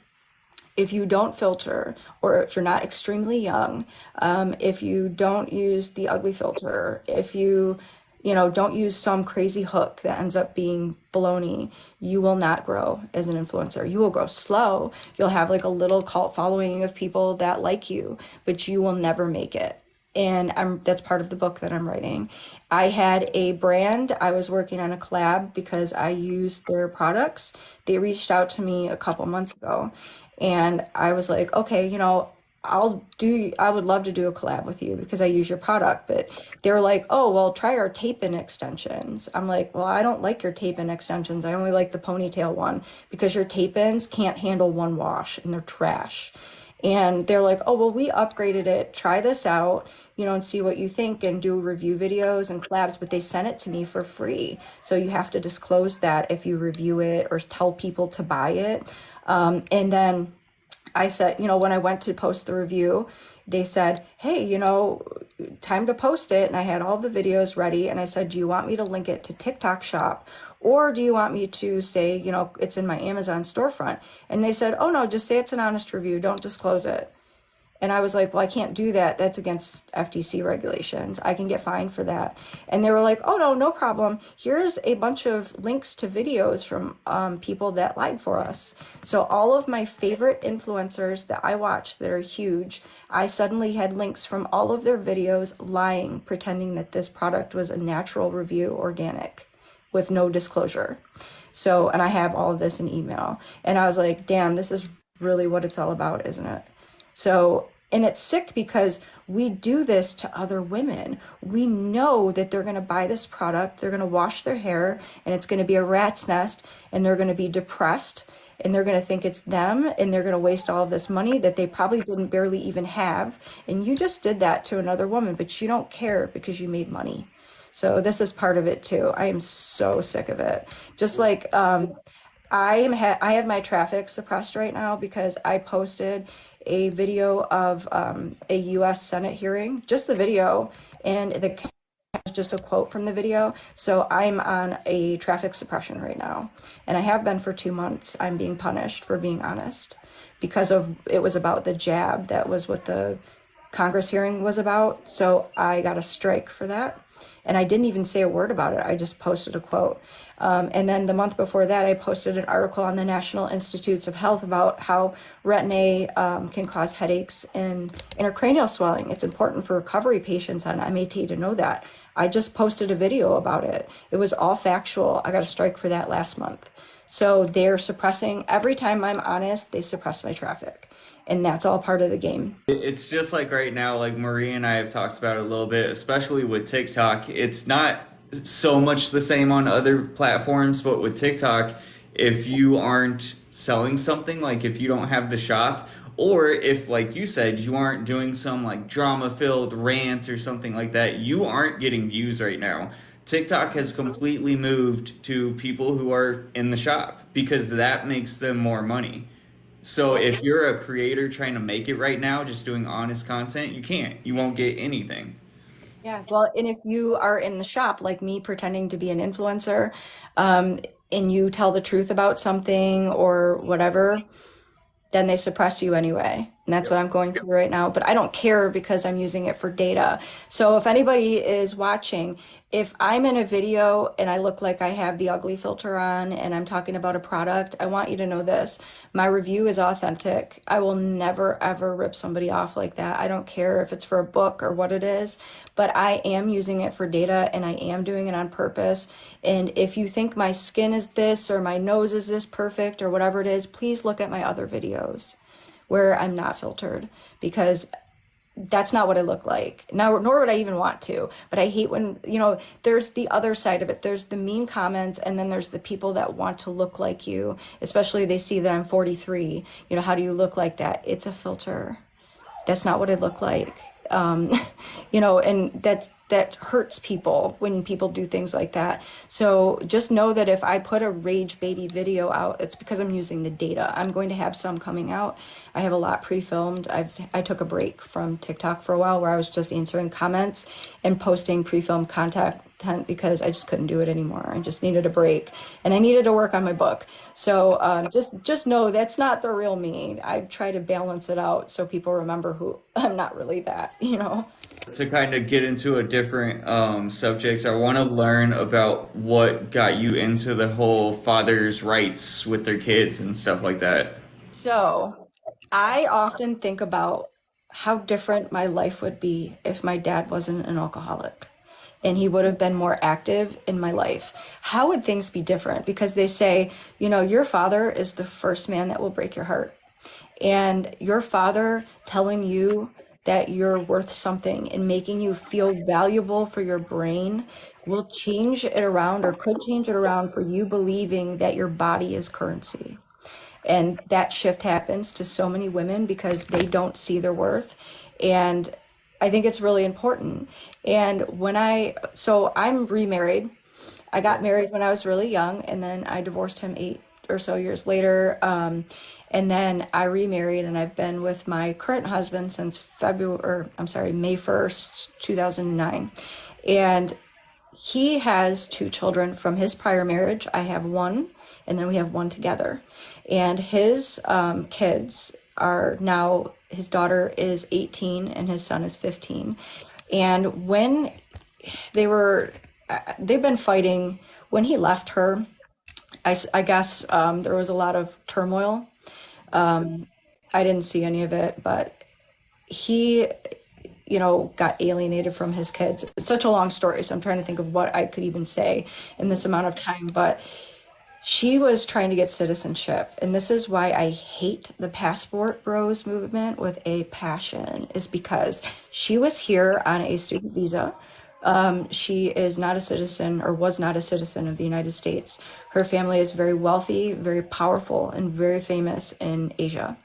if you don't filter, or if you're not extremely young, if you don't use the ugly filter, if you don't use some crazy hook that ends up being baloney, you will not grow as an influencer. You will grow slow. You'll have like a little cult following of people that like you, but you will never make it. And that's part of the book that I'm writing. I had a brand. I was working on a collab because I use their products. They reached out to me a couple months ago, and I was like, okay, I would love to do a collab with you because I use your product. But they're like, oh, well, try our tape-in extensions. I'm like, well, I don't like your tape-in extensions. I only like the ponytail one because your tape-ins can't handle one wash and they're trash. And they're like, oh, well, we upgraded it. Try this out, and see what you think and do review videos and collabs. But they sent it to me for free. So you have to disclose that if you review it or tell people to buy it. And then I said, when I went to post the review, they said, hey, time to post it. And I had all the videos ready. And I said, do you want me to link it to TikTok Shop? Or do you want me to say, it's in my Amazon storefront? And they said, oh, no, just say it's an honest review. Don't disclose it. And I was like, well, I can't do that. That's against FTC regulations. I can get fined for that. And they were like, oh, no, no problem. Here's a bunch of links to videos from people that lied for us. So all of my favorite influencers that I watch that are huge, I suddenly had links from all of their videos lying, pretending that this product was a natural review, organic, with no disclosure. So, and I have all of this in email. And I was like, damn, this is really what it's all about, isn't it? So, and it's sick because we do this to other women. We know that they're going to buy this product, they're going to wash their hair, and it's going to be a rat's nest, and they're going to be depressed, and they're going to think it's them, and they're going to waste all of this money that they probably didn't barely even have. And you just did that to another woman, but you don't care because you made money. So this is part of it too. I am so sick of it. Just like I have my traffic suppressed right now because I posted a video of a U.S. Senate hearing, just the video, and the just a quote from the video. So I'm on a traffic suppression right now, and I have been for 2 months. I'm being punished for being honest because it was about the jab. That was what the Congress hearing was about. So I got a strike for that. And I didn't even say a word about it. I just posted a quote. And then the month before that, I posted an article on the National Institutes of Health about how Retin-A can cause headaches and intracranial swelling. It's important for recovery patients on MAT to know that. I just posted a video about it. It was all factual. I got a strike for that last month. So they're suppressing, every time I'm honest, they suppress my traffic. And that's all part of the game. It's just like right now, like Marie and I have talked about it a little bit, especially with TikTok. It's not so much the same on other platforms, but with TikTok, if you aren't selling something, like if you don't have the shop, or if, like you said, you aren't doing some like drama-filled rant or something like that, you aren't getting views right now. TikTok has completely moved to people who are in the shop because that makes them more money. So if you're a creator trying to make it right now, just doing honest content, you can't. You won't get anything. Yeah, well, and if you are in the shop, like me pretending to be an influencer, and you tell the truth about something or whatever, then they suppress you anyway. And that's what I'm going through right now. But I don't care because I'm using it for data. So if anybody is watching, if I'm in a video and I look like I have the ugly filter on and I'm talking about a product, I want you to know this. My review is authentic. I will never, ever rip somebody off like that. I don't care if it's for a book or what it is, but I am using it for data and I am doing it on purpose. And if you think my skin is this or my nose is this perfect or whatever it is, please look at my other videos where I'm not filtered, because that's not what I look like. Now, nor would I even want to, but I hate when, there's the other side of it. There's the mean comments, and then there's the people that want to look like you, especially they see that I'm 43. How do you look like that? It's a filter. That's not what I look like. And that hurts people when people do things like that. So just know that if I put a rage baby video out, it's because I'm using the data. I'm going to have some coming out. I have a lot pre-filmed. I took a break from TikTok for a while where I was just answering comments and posting pre-filmed content because I just couldn't do it anymore. I just needed a break and I needed to work on my book. So just know that's not the real me. I try to balance it out so people remember who I'm not really that, To kind of get into a different subject, I want to learn about what got you into the whole father's rights with their kids and stuff like that. So I often think about how different my life would be if my dad wasn't an alcoholic and he would have been more active in my life. How would things be different? Because they say, your father is the first man that will break your heart. And your father telling you that you're worth something and making you feel valuable for your brain will change it around, or could change it around, for you believing that your body is currency. And that shift happens to so many women because they don't see their worth. And I think it's really important. And so I'm remarried. I got married when I was really young, and then I divorced him 8 or so years later. And then I remarried, and I've been with my current husband since May 1st, 2009. And he has 2 children from his prior marriage. I have one, and then we have one together. And his kids are now, his daughter is 18 and his son is 15. And when they've been fighting. When he left her, I guess there was a lot of turmoil. I didn't see any of it, but he, got alienated from his kids. It's such a long story, so I'm trying to think of what I could even say in this amount of time. But she was trying to get citizenship, and this is why I hate the passport bros movement with a passion, is because she was here on a student visa. She is not a citizen, or was not a citizen of the United States. Her family is very wealthy, very powerful, and very famous in Asia.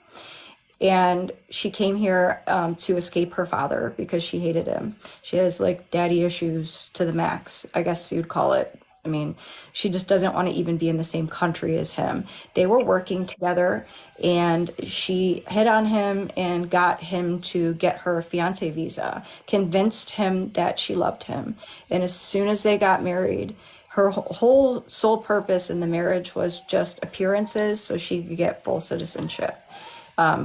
And she came here to escape her father because she hated him. She has like daddy issues to the max, I guess you'd call it. I mean, she just doesn't want to even be in the same country as him. They were working together, and she hit on him and got him to get her fiance visa, convinced him that she loved him. And as soon as they got married, her whole sole purpose in the marriage was just appearances so she could get full citizenship.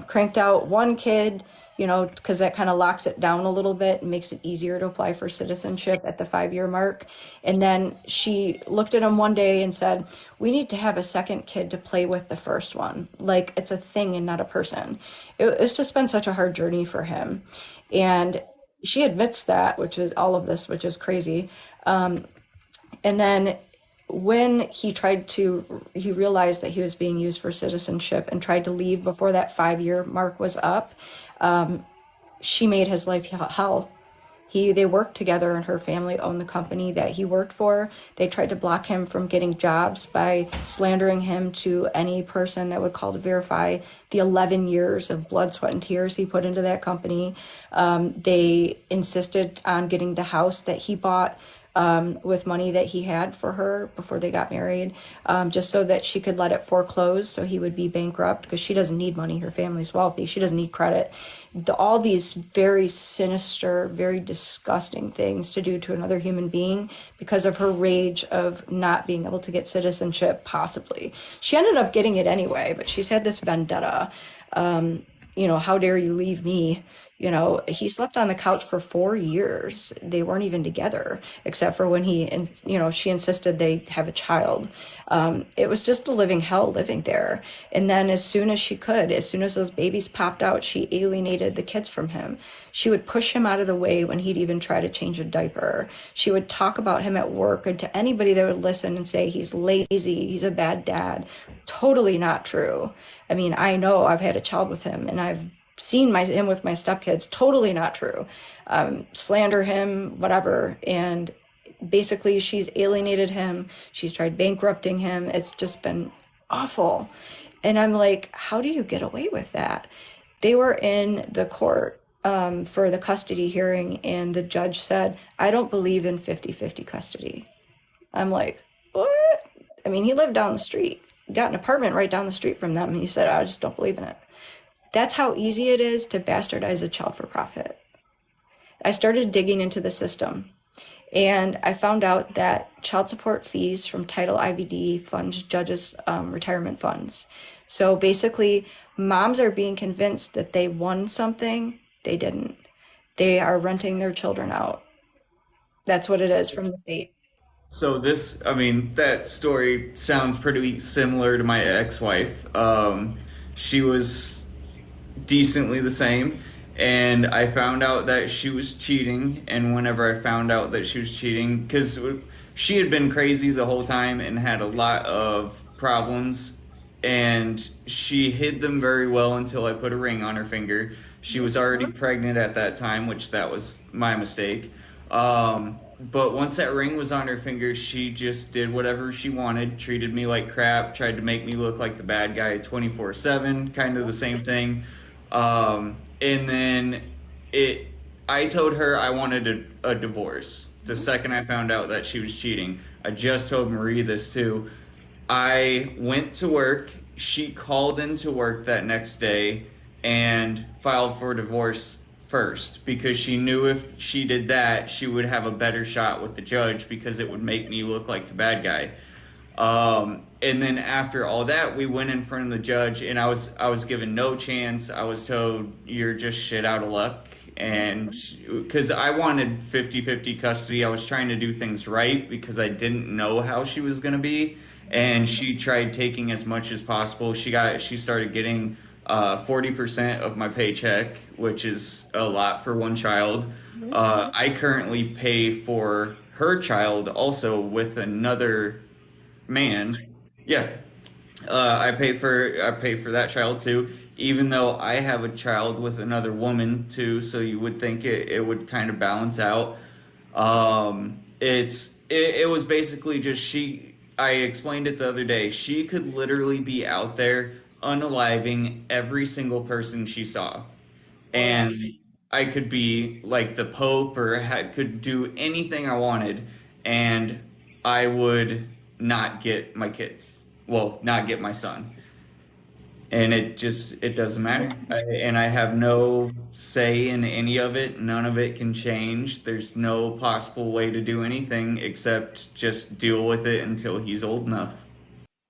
Cranked out one kid, because that kind of locks it down a little bit and makes it easier to apply for citizenship at the 5-year mark. And then she looked at him one day and said, we need to have a second kid to play with the first one. Like it's a thing and not a person. It's just been such a hard journey for him. And she admits that, which is all of this, which is crazy. And then when he realized that he was being used for citizenship and tried to leave before that 5-year mark was up, she made his life hell. They worked together, and her family owned the company that he worked for. They tried to block him from getting jobs by slandering him to any person that would call to verify the 11 years of blood, sweat, and tears he put into that company. They insisted on getting the house that he bought with money that he had for her before they got married, just so that she could let it foreclose so he would be bankrupt, because she doesn't need money. Her family's wealthy. She doesn't need credit. All these very sinister, very disgusting things to do to another human being because of her rage of not being able to get citizenship, possibly. She ended up getting it anyway, but she's had this vendetta. How dare you leave me? He slept on the couch for 4 years. They weren't even together, except for when she insisted they have a child. It was just a living hell living there. And then as soon as those babies popped out, she alienated the kids from him. She would push him out of the way when he'd even try to change a diaper. She would talk about him at work, and to anybody that would listen and say he's lazy, he's a bad dad. Totally not true. I mean, I know I've had a child with him, and I've seen him with my stepkids. Totally not true. Slander him, whatever. And basically she's alienated him. She's tried bankrupting him. It's just been awful. And I'm like, how do you get away with that? They were in the court for the custody hearing, and the judge said, I don't believe in 50-50 custody. I'm like, what? I mean, he lived down the street, got an apartment right down the street from them, and he said, I just don't believe in it. That's how easy it is to bastardize a child for profit. I started digging into the system, and I found out that child support fees from Title IVD funds judges' retirement funds. So basically, moms are being convinced that they won something. They didn't. They are renting their children out. That's what it is from the state. So that story sounds pretty similar to my ex-wife. She was decently the same, and I found out that she was cheating. And whenever I found out that she was cheating, because she had been crazy the whole time and had a lot of problems and she hid them very well until I put a ring on her finger. She was already pregnant at that time, which that was my mistake. But once that ring was on her finger, she just did whatever she wanted, treated me like crap, tried to make me look like the bad guy 24/7, kind of the same thing. And then it, I told her I wanted a divorce the second I found out that she was cheating. I just told Marie this too. I went to work. She called into work that next day and filed for divorce first because she knew if she did that, she would have a better shot with the judge because it would make me look like the bad guy. And then after all that, we went in front of the judge, and I was given no chance. I was told you're just shit out of luck, and because I wanted 50-50 custody, I was trying to do things right because I didn't know how she was going to be, and she tried taking as much as possible. She started getting 40% of my paycheck, which is a lot for one child. I currently pay for her child also with another man. Yeah, I pay for that child too, even though I have a child with another woman too. So you would think it would kind of balance out. It was basically just she. I explained it the other day. She could literally be out there unaliving every single person she saw, and I could be like the Pope or could do anything I wanted, and I would not get my kids. Well, not get my son. And it doesn't matter. And I have no say in any of it. None of it can change. There's no possible way to do anything except just deal with it until he's old enough.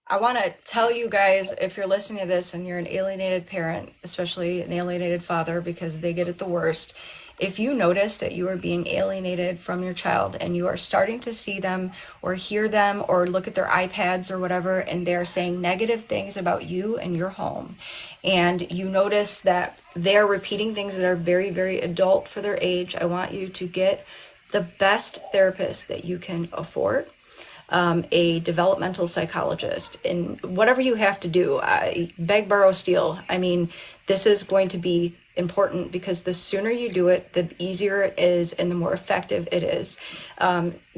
I want to tell you guys, if you're listening to this and you're an alienated parent, especially an alienated father, because they get it the worst, if you notice that you are being alienated from your child and you are starting to see them or hear them or look at their iPads or whatever, and they're saying negative things about you and your home, and you notice that they're repeating things that are very, very adult for their age, I want you to get the best therapist that you can afford, a developmental psychologist, and whatever you have to do, beg, borrow, steal. I mean, this is going to be important because the sooner you do it, the easier it is and the more effective it is.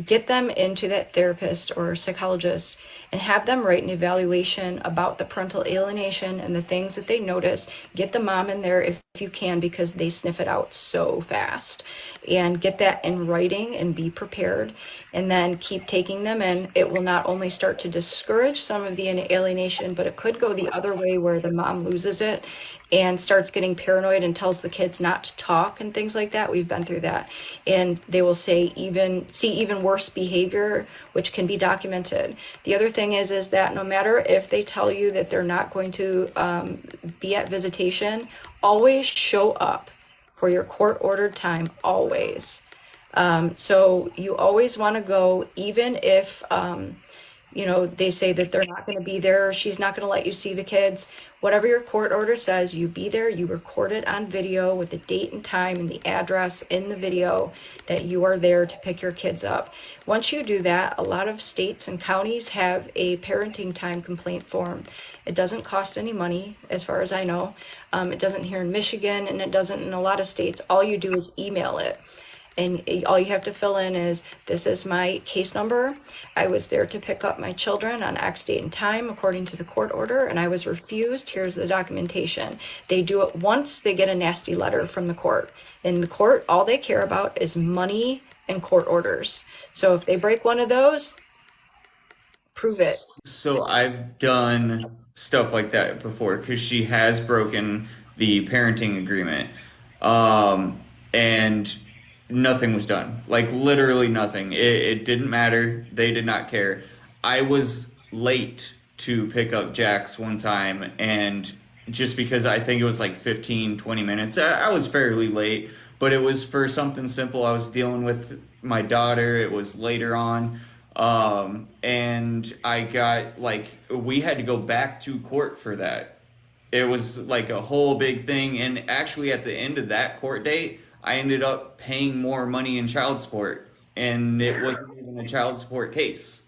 Get them into that therapist or psychologist and have them write an evaluation about the parental alienation and the things that they notice. Get the mom in there if you can, because they sniff it out so fast. And get that in writing and be prepared, and then keep taking them in. It will not only start to discourage some of the alienation, but it could go the other way where the mom loses it and starts getting paranoid and tells the kids not to talk and things like that. We've been through that. And they will see even worse behavior, which can be documented. The other thing is that no matter if they tell you that they're not going to be at visitation, always show up for your court-ordered time, always. So you always want to go, even if they say that they're not going to be there, or she's not going to let you see the kids. Whatever your court order says, you be there, you record it on video with the date and time and the address in the video that you are there to pick your kids up. Once you do that, a lot of states and counties have a parenting time complaint form. It doesn't cost any money, as far as I know. It doesn't here in Michigan, and it doesn't in a lot of states. All you do is email it. And all you have to fill in is, this is my case number. I was there to pick up my children on X date and time according to the court order, and I was refused. Here's the documentation. They do it once, they get a nasty letter from the court. In the court, all they care about is money and court orders. So if they break one of those, prove it. So I've done stuff like that before because she has broken the parenting agreement. And nothing was done. Like literally nothing. It didn't matter. They did not care. I was late to pick up Jax one time, and just because I think it was like 15, 20 minutes, I was fairly late, but it was for something simple. I was dealing with my daughter. It was later on. And I got we had to go back to court for that. It was like a whole big thing. And actually at the end of that court date, I ended up paying more money in child support, and it wasn't even a child support case.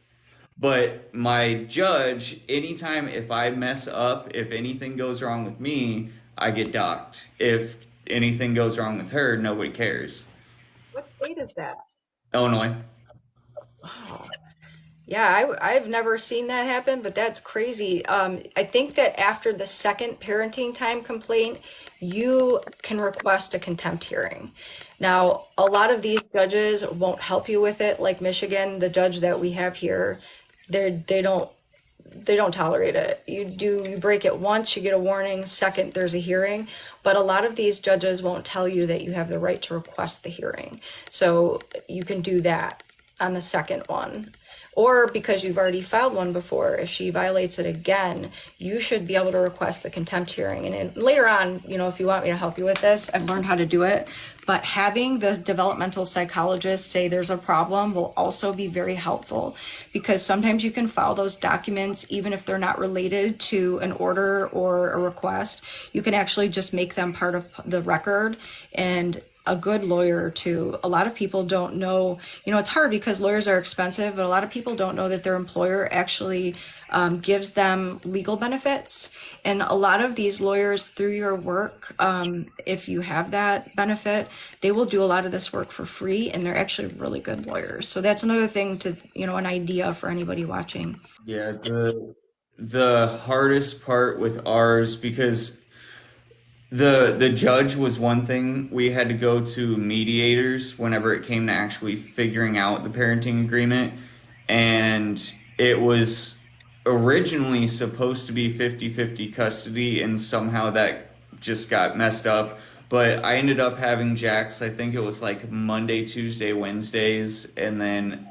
But my judge, anytime if I mess up, if anything goes wrong with me, I get docked. If anything goes wrong with her, nobody cares. What state is that? Illinois. Oh. Yeah, I've never seen that happen, but that's crazy. I think that after the second parenting time complaint, you can request a contempt hearing. Now, a lot of these judges won't help you with it, like Michigan, the judge that we have here, they don't tolerate it. You break it once, you get a warning, second there's a hearing, but a lot of these judges won't tell you that you have the right to request the hearing. So you can do that on the second one. Or because you've already filed one before, if she violates it again, you should be able to request the contempt hearing. And then later on, if you want me to help you with this, I've learned how to do it. But having the developmental psychologist say there's a problem will also be very helpful, because sometimes you can file those documents even if they're not related to an order or a request. You can actually just make them part of the record. And a good lawyer too. A lot of people don't know, it's hard because lawyers are expensive, but a lot of people don't know that their employer actually gives them legal benefits. And a lot of these lawyers, through your work, if you have that benefit, they will do a lot of this work for free, and they're actually really good lawyers. So that's another thing to, an idea for anybody watching. Yeah, the hardest part with ours, because the judge was one thing. We had to go to mediators whenever it came to actually figuring out the parenting agreement. And it was originally supposed to be 50-50 custody, and somehow that just got messed up. But I ended up having Jax, I think it was like Monday, Tuesday, Wednesdays, and then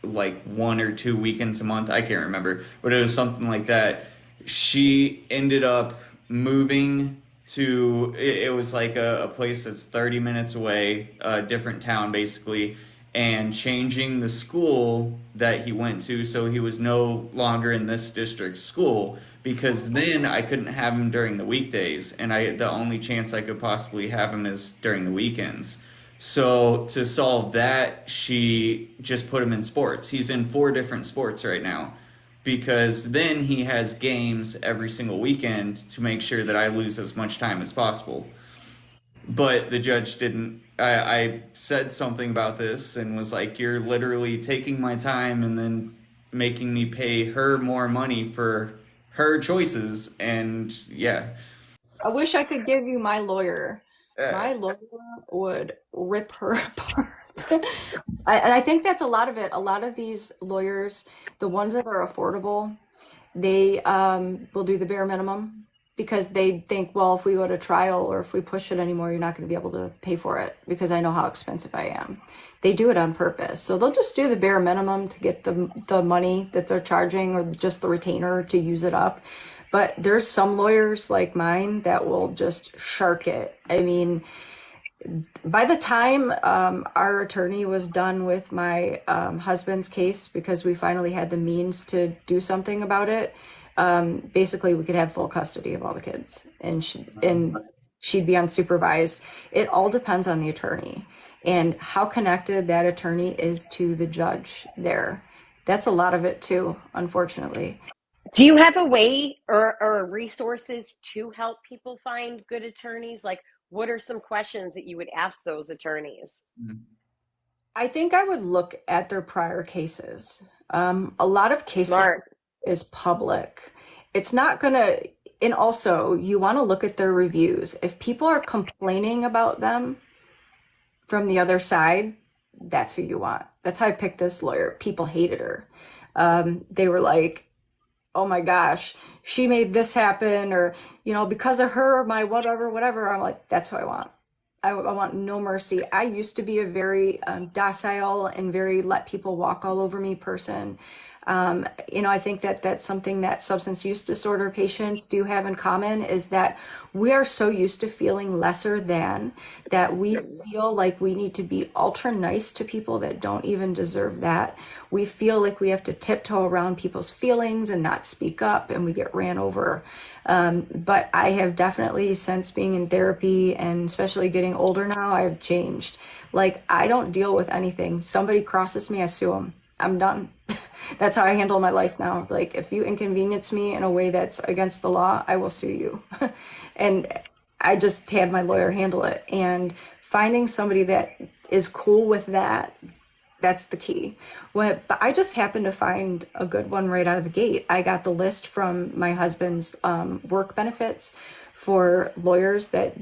like 1 or 2 weekends a month. I can't remember, but it was something like that. She ended up moving to, it was like a place that's 30 minutes away, a different town basically, and changing the school that he went to so he was no longer in this district school, because then I couldn't have him during the weekdays, and the only chance I could possibly have him is during the weekends. So to solve that, she just put him in sports. He's in 4 different sports right now, because then he has games every single weekend to make sure that I lose as much time as possible. But the judge didn't. I said something about this and was like, "You're literally taking my time and then making me pay her more money for her choices." And yeah, I wish I could give you my lawyer. uh, My lawyer would rip her apart. And I think that's a lot of it. A lot of these lawyers, the ones that are affordable, they will do the bare minimum because they think, well, if we go to trial or if we push it anymore, you're not going to be able to pay for it because I know how expensive I am. They do it on purpose. So they'll just do the bare minimum to get the money that they're charging, or just the retainer to use it up. But there's some lawyers like mine that will just shark it. I mean, by the time our attorney was done with my husband's case, because we finally had the means to do something about it, basically we could have full custody of all the kids, and she'd be unsupervised. It all depends on the attorney and how connected that attorney is to the judge there. That's a lot of it too, unfortunately. Do you have a way or resources to help people find good attorneys? Like, what are some questions that you would ask those attorneys? I think I would look at their prior cases. A lot of cases Smart. is public. It's not gonna, and also you want to look at their reviews. If people are complaining about them from the other side, that's who you want. That's how I picked this lawyer. People hated her. They were like, oh my gosh, she made this happen, or, because of her, my whatever. I'm like, that's who I want. I want no mercy. I used to be a very docile and very let people walk all over me person. I think that that's something that substance use disorder patients do have in common, is that we are so used to feeling lesser than, that we feel like we need to be ultra nice to people that don't even deserve that. We feel like we have to tiptoe around people's feelings and not speak up, and we get ran over. But I have definitely, since being in therapy and especially getting older now, I've changed. Like, I don't deal with anything. Somebody crosses me, I sue them. I'm done. That's how I handle my life now. Like, if you inconvenience me in a way that's against the law, I will sue you. And I just had my lawyer handle it. And finding somebody that is cool with that, that's the key. But I just happened to find a good one right out of the gate. I got the list from my husband's work benefits for lawyers that,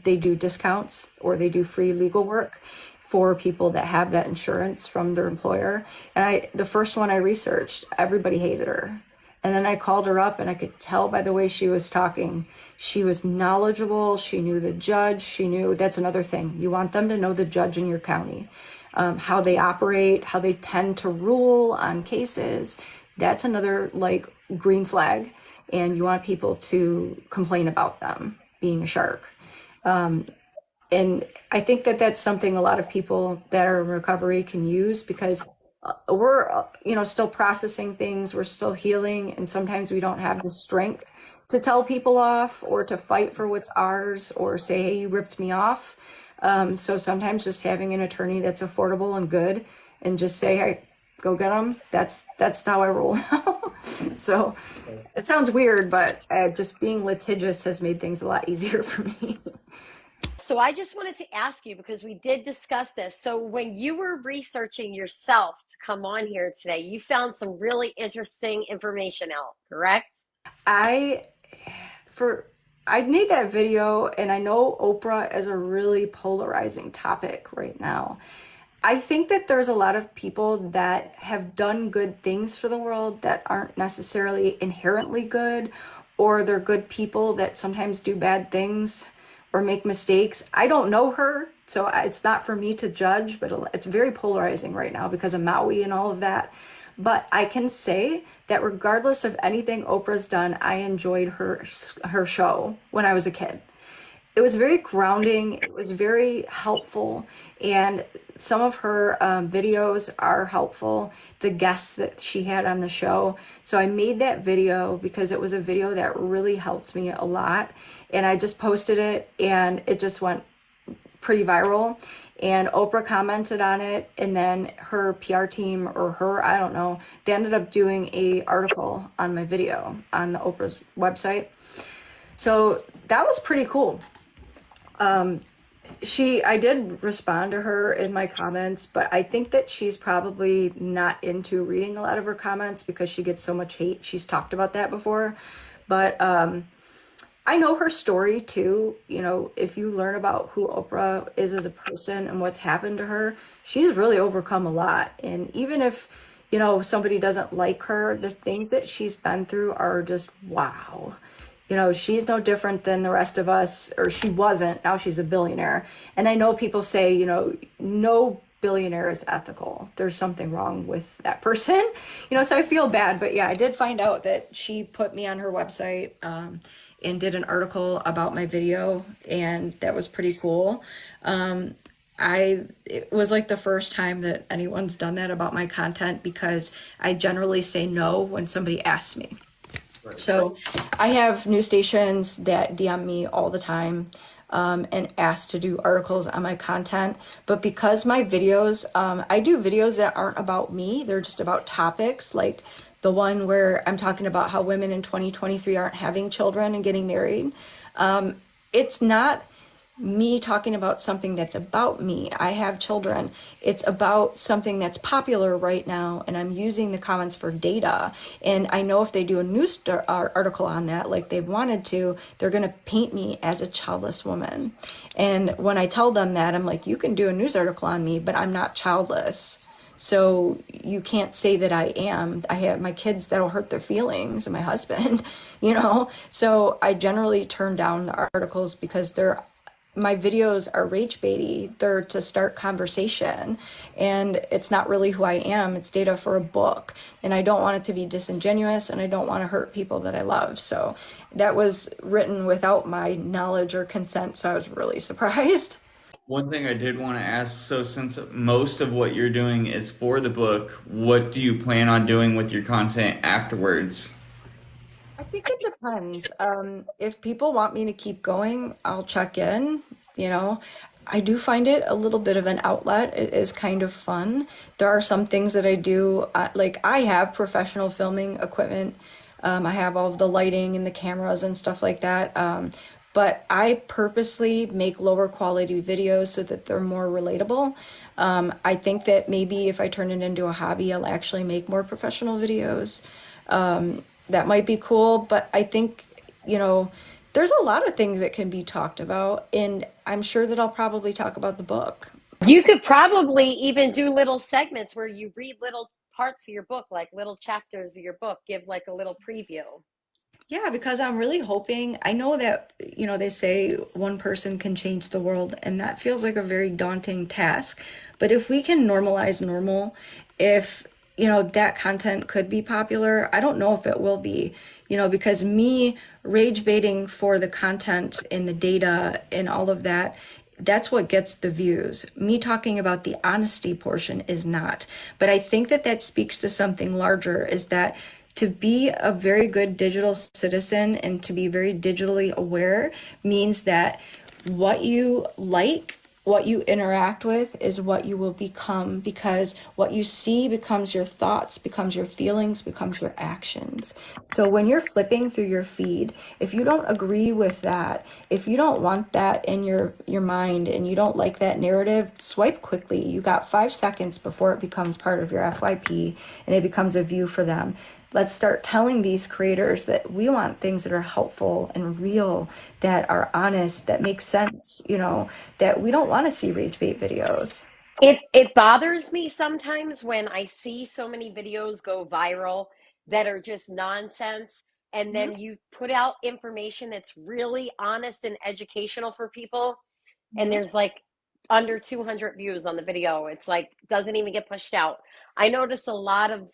they do discounts or they do free legal work for people that have that insurance from their employer. And the first one I researched, everybody hated her. And then I called her up and I could tell by the way she was talking. She was knowledgeable. She knew the judge. That's another thing. You want them to know the judge in your county, how they operate, how they tend to rule on cases. That's another like green flag. And you want people to complain about them being a shark. And I think that that's something a lot of people that are in recovery can use, because we're, still processing things, we're still healing, and sometimes we don't have the strength to tell people off or to fight for what's ours or say, hey, you ripped me off. So sometimes just having an attorney that's affordable and good and just say, hey, go get them. That's how I roll now. So it sounds weird, but just being litigious has made things a lot easier for me. So I just wanted to ask you, because we did discuss this. So when you were researching yourself to come on here today, you found some really interesting information out, correct? I made that video, and I know Oprah is a really polarizing topic right now. I think that there's a lot of people that have done good things for the world that aren't necessarily inherently good, or they're good people that sometimes do bad things or make mistakes. I don't know her, so it's not for me to judge, but it's very polarizing right now because of Maui and all of that. But I can say that regardless of anything Oprah's done, I enjoyed her show when I was a kid. It was very grounding. It was very helpful. And some of her videos are helpful. The guests that she had on the show. So I made that video because it was a video that really helped me a lot. And I just posted it and it just went pretty viral. And Oprah commented on it, and then her PR team I don't know, they ended up doing a article on my video on the Oprah's website. So that was pretty cool. I did respond to her in my comments, but I think that she's probably not into reading a lot of her comments because she gets so much hate. She's talked about that before. But I know her story too. If you learn about who Oprah is as a person and what's happened to her, she's really overcome a lot. And even if, somebody doesn't like her, the things that she's been through are just wow. She's no different than the rest of us, or she wasn't. Now she's a billionaire. And I know people say, no billionaire is ethical. There's something wrong with that person, so I feel bad. But yeah, I did find out that she put me on her website and did an article about my video, and that was pretty cool. It was like the first time that anyone's done that about my content, because I generally say no when somebody asks me. Right. So I have news stations that DM me all the time and ask to do articles on my content. But because my videos, I do videos that aren't about me. They're just about topics, like the one where I'm talking about how women in 2023 aren't having children and getting married. It's not me talking about something that's about me. I have children. It's about something that's popular right now, and I'm using the comments for data. And I know if they do a news article on that, like they've wanted to, they're going to paint me as a childless woman. And when I tell them that, I'm like, you can do a news article on me, but I'm not childless. So you can't say that I am. I have my kids that'll hurt their feelings, and my husband, So I generally turn down the articles because my videos are rage baity. They're to start conversation, and it's not really who I am. It's data for a book, and I don't want it to be disingenuous, and I don't want to hurt people that I love. So that was written without my knowledge or consent, so I was really surprised. One thing I did want to ask, so since most of what you're doing is for the book, what do you plan on doing with your content afterwards? I think it depends. If people want me to keep going, I'll check in. I do find it a little bit of an outlet. It is kind of fun. There are some things that I do, like I have professional filming equipment. I have all of the lighting and the cameras and stuff like that. But I purposely make lower quality videos so that they're more relatable. I think that maybe if I turn it into a hobby, I'll actually make more professional videos. That might be cool, but I think, you know, there's a lot of things that can be talked about, and I'm sure that I'll probably talk about the book. You could probably even do little segments where you read little parts of your book, like little chapters of your book, give like a little preview. Yeah, because I'm really hoping, I know that, you know, they say one person can change the world, and that feels like a very daunting task. But if we can normalize normal, if, you know, that content could be popular, I don't know if it will be, you know, because me rage baiting for the content and the data and all of that, that's what gets the views. Me talking about the honesty portion is not. But I think that that speaks to something larger, is that to be a very good digital citizen and to be very digitally aware means that what you like, what you interact with is what you will become, because what you see becomes your thoughts, becomes your feelings, becomes your actions. So when you're flipping through your feed, if you don't agree with that, if you don't want that in your mind and you don't like that narrative, swipe quickly. You got 5 seconds before it becomes part of your FYP and it becomes a view for them. Let's start telling these creators that we want things that are helpful and real, that are honest, that make sense, you know, that we don't want to see rage bait videos. It bothers me sometimes when I see so many videos go viral that are just nonsense, and Mhm. then you put out information that's really honest and educational for people, and Mhm. there's like under 200 views on the video. It's like doesn't even get pushed out. I notice a lot of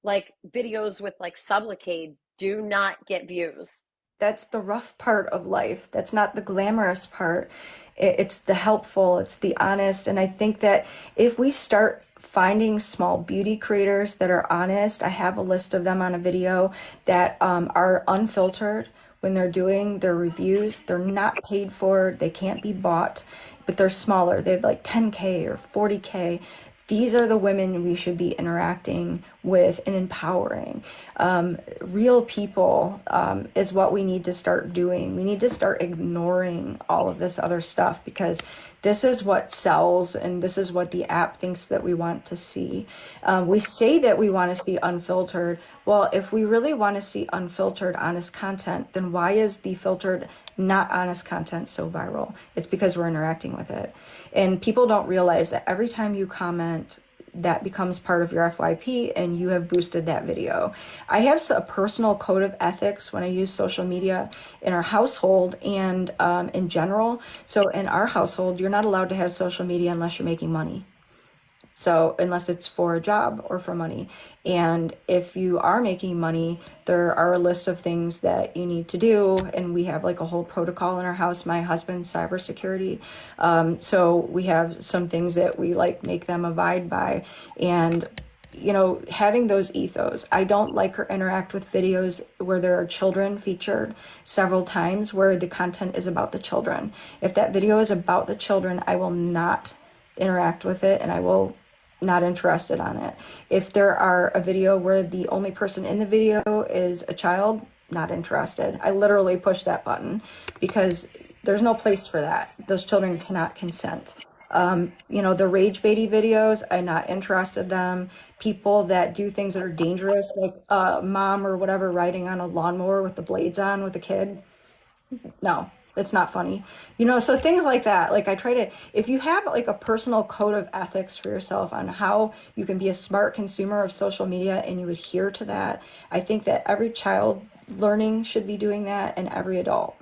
like videos with like Sublocade do not get views. That's the rough part of life. That's not the glamorous part. It's the helpful, it's the honest. And I think that if we start finding small beauty creators that are honest, I have a list of them on a video that are unfiltered when they're doing their reviews. They're not paid for, they can't be bought, but they're smaller. They have like 10K or 40K. These are the women we should be interacting with and empowering. Real people is what we need to start doing. We need to start ignoring all of this other stuff, because this is what sells and this is what the app thinks that we want to see. We say that we want to see unfiltered. Well, if we really want to see unfiltered, honest content, then why is the filtered, not honest content so viral? It's because we're interacting with it. And people don't realize that every time you comment, that becomes part of your FYP and you have boosted that video. I have a personal code of ethics when I use social media in our household and in general. So in our household, you're not allowed to have social media unless you're making money. So unless it's for a job or for money. And if you are making money, there are a list of things that you need to do. And we have like a whole protocol in our house. My husband's cybersecurity. So we have some things that we like make them abide by. And you know, having those ethos. I don't like or interact with videos where there are children featured several times where the content is about the children. If that video is about the children, I will not interact with it and I will not interested on it. If there are a video where the only person in the video is a child, not interested. I literally push that button because there's no place for that. Those children cannot consent. You know, the rage baity videos, I'm not interested in them. People that do things that are dangerous, like a mom or whatever riding on a lawnmower with the blades on with a kid, no, it's not funny. You know, so things like that. Like I try to, if you have like a personal code of ethics for yourself on how you can be a smart consumer of social media and you adhere to that, I think that every child learning should be doing that and every adult.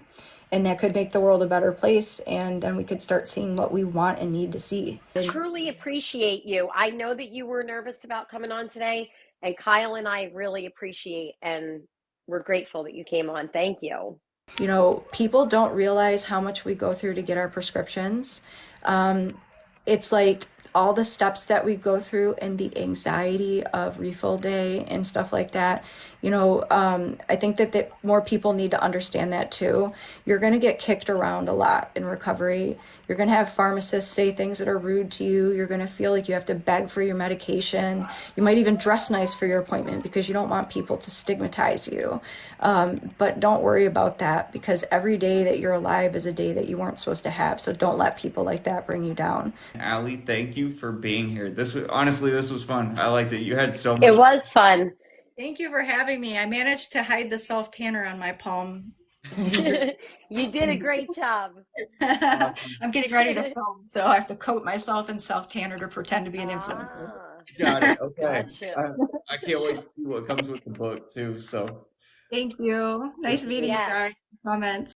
And that could make the world a better place. And then we could start seeing what we want and need to see. Truly appreciate you. I know that you were nervous about coming on today, and Kyle and I really appreciate and we're grateful that you came on. Thank you. You know, people don't realize how much we go through to get our prescriptions. It's like all the steps that we go through and the anxiety of refill day and stuff like that I think that more people need to understand that too. You're going to get kicked around a lot in recovery. You're going to have pharmacists say things that are rude to you. You're going to feel like you have to beg for your medication. You might even dress nice for your appointment because you don't want people to stigmatize you. But don't worry about that, because every day that you're alive is a day that you weren't supposed to have. So don't let people like that bring you down. Allie, thank you for being here. This was fun. I liked it. You had so It much. was fun. Thank you for having me. I managed to hide the self tanner on my palm. You did a great job. Awesome. I'm getting ready to film, so I have to coat myself in self tanner to pretend to be an influencer. Ah, Got it. Okay. gotcha. I can't wait to see what comes with the book too. So Thank you. Nice meeting you Yes. guys. Comments.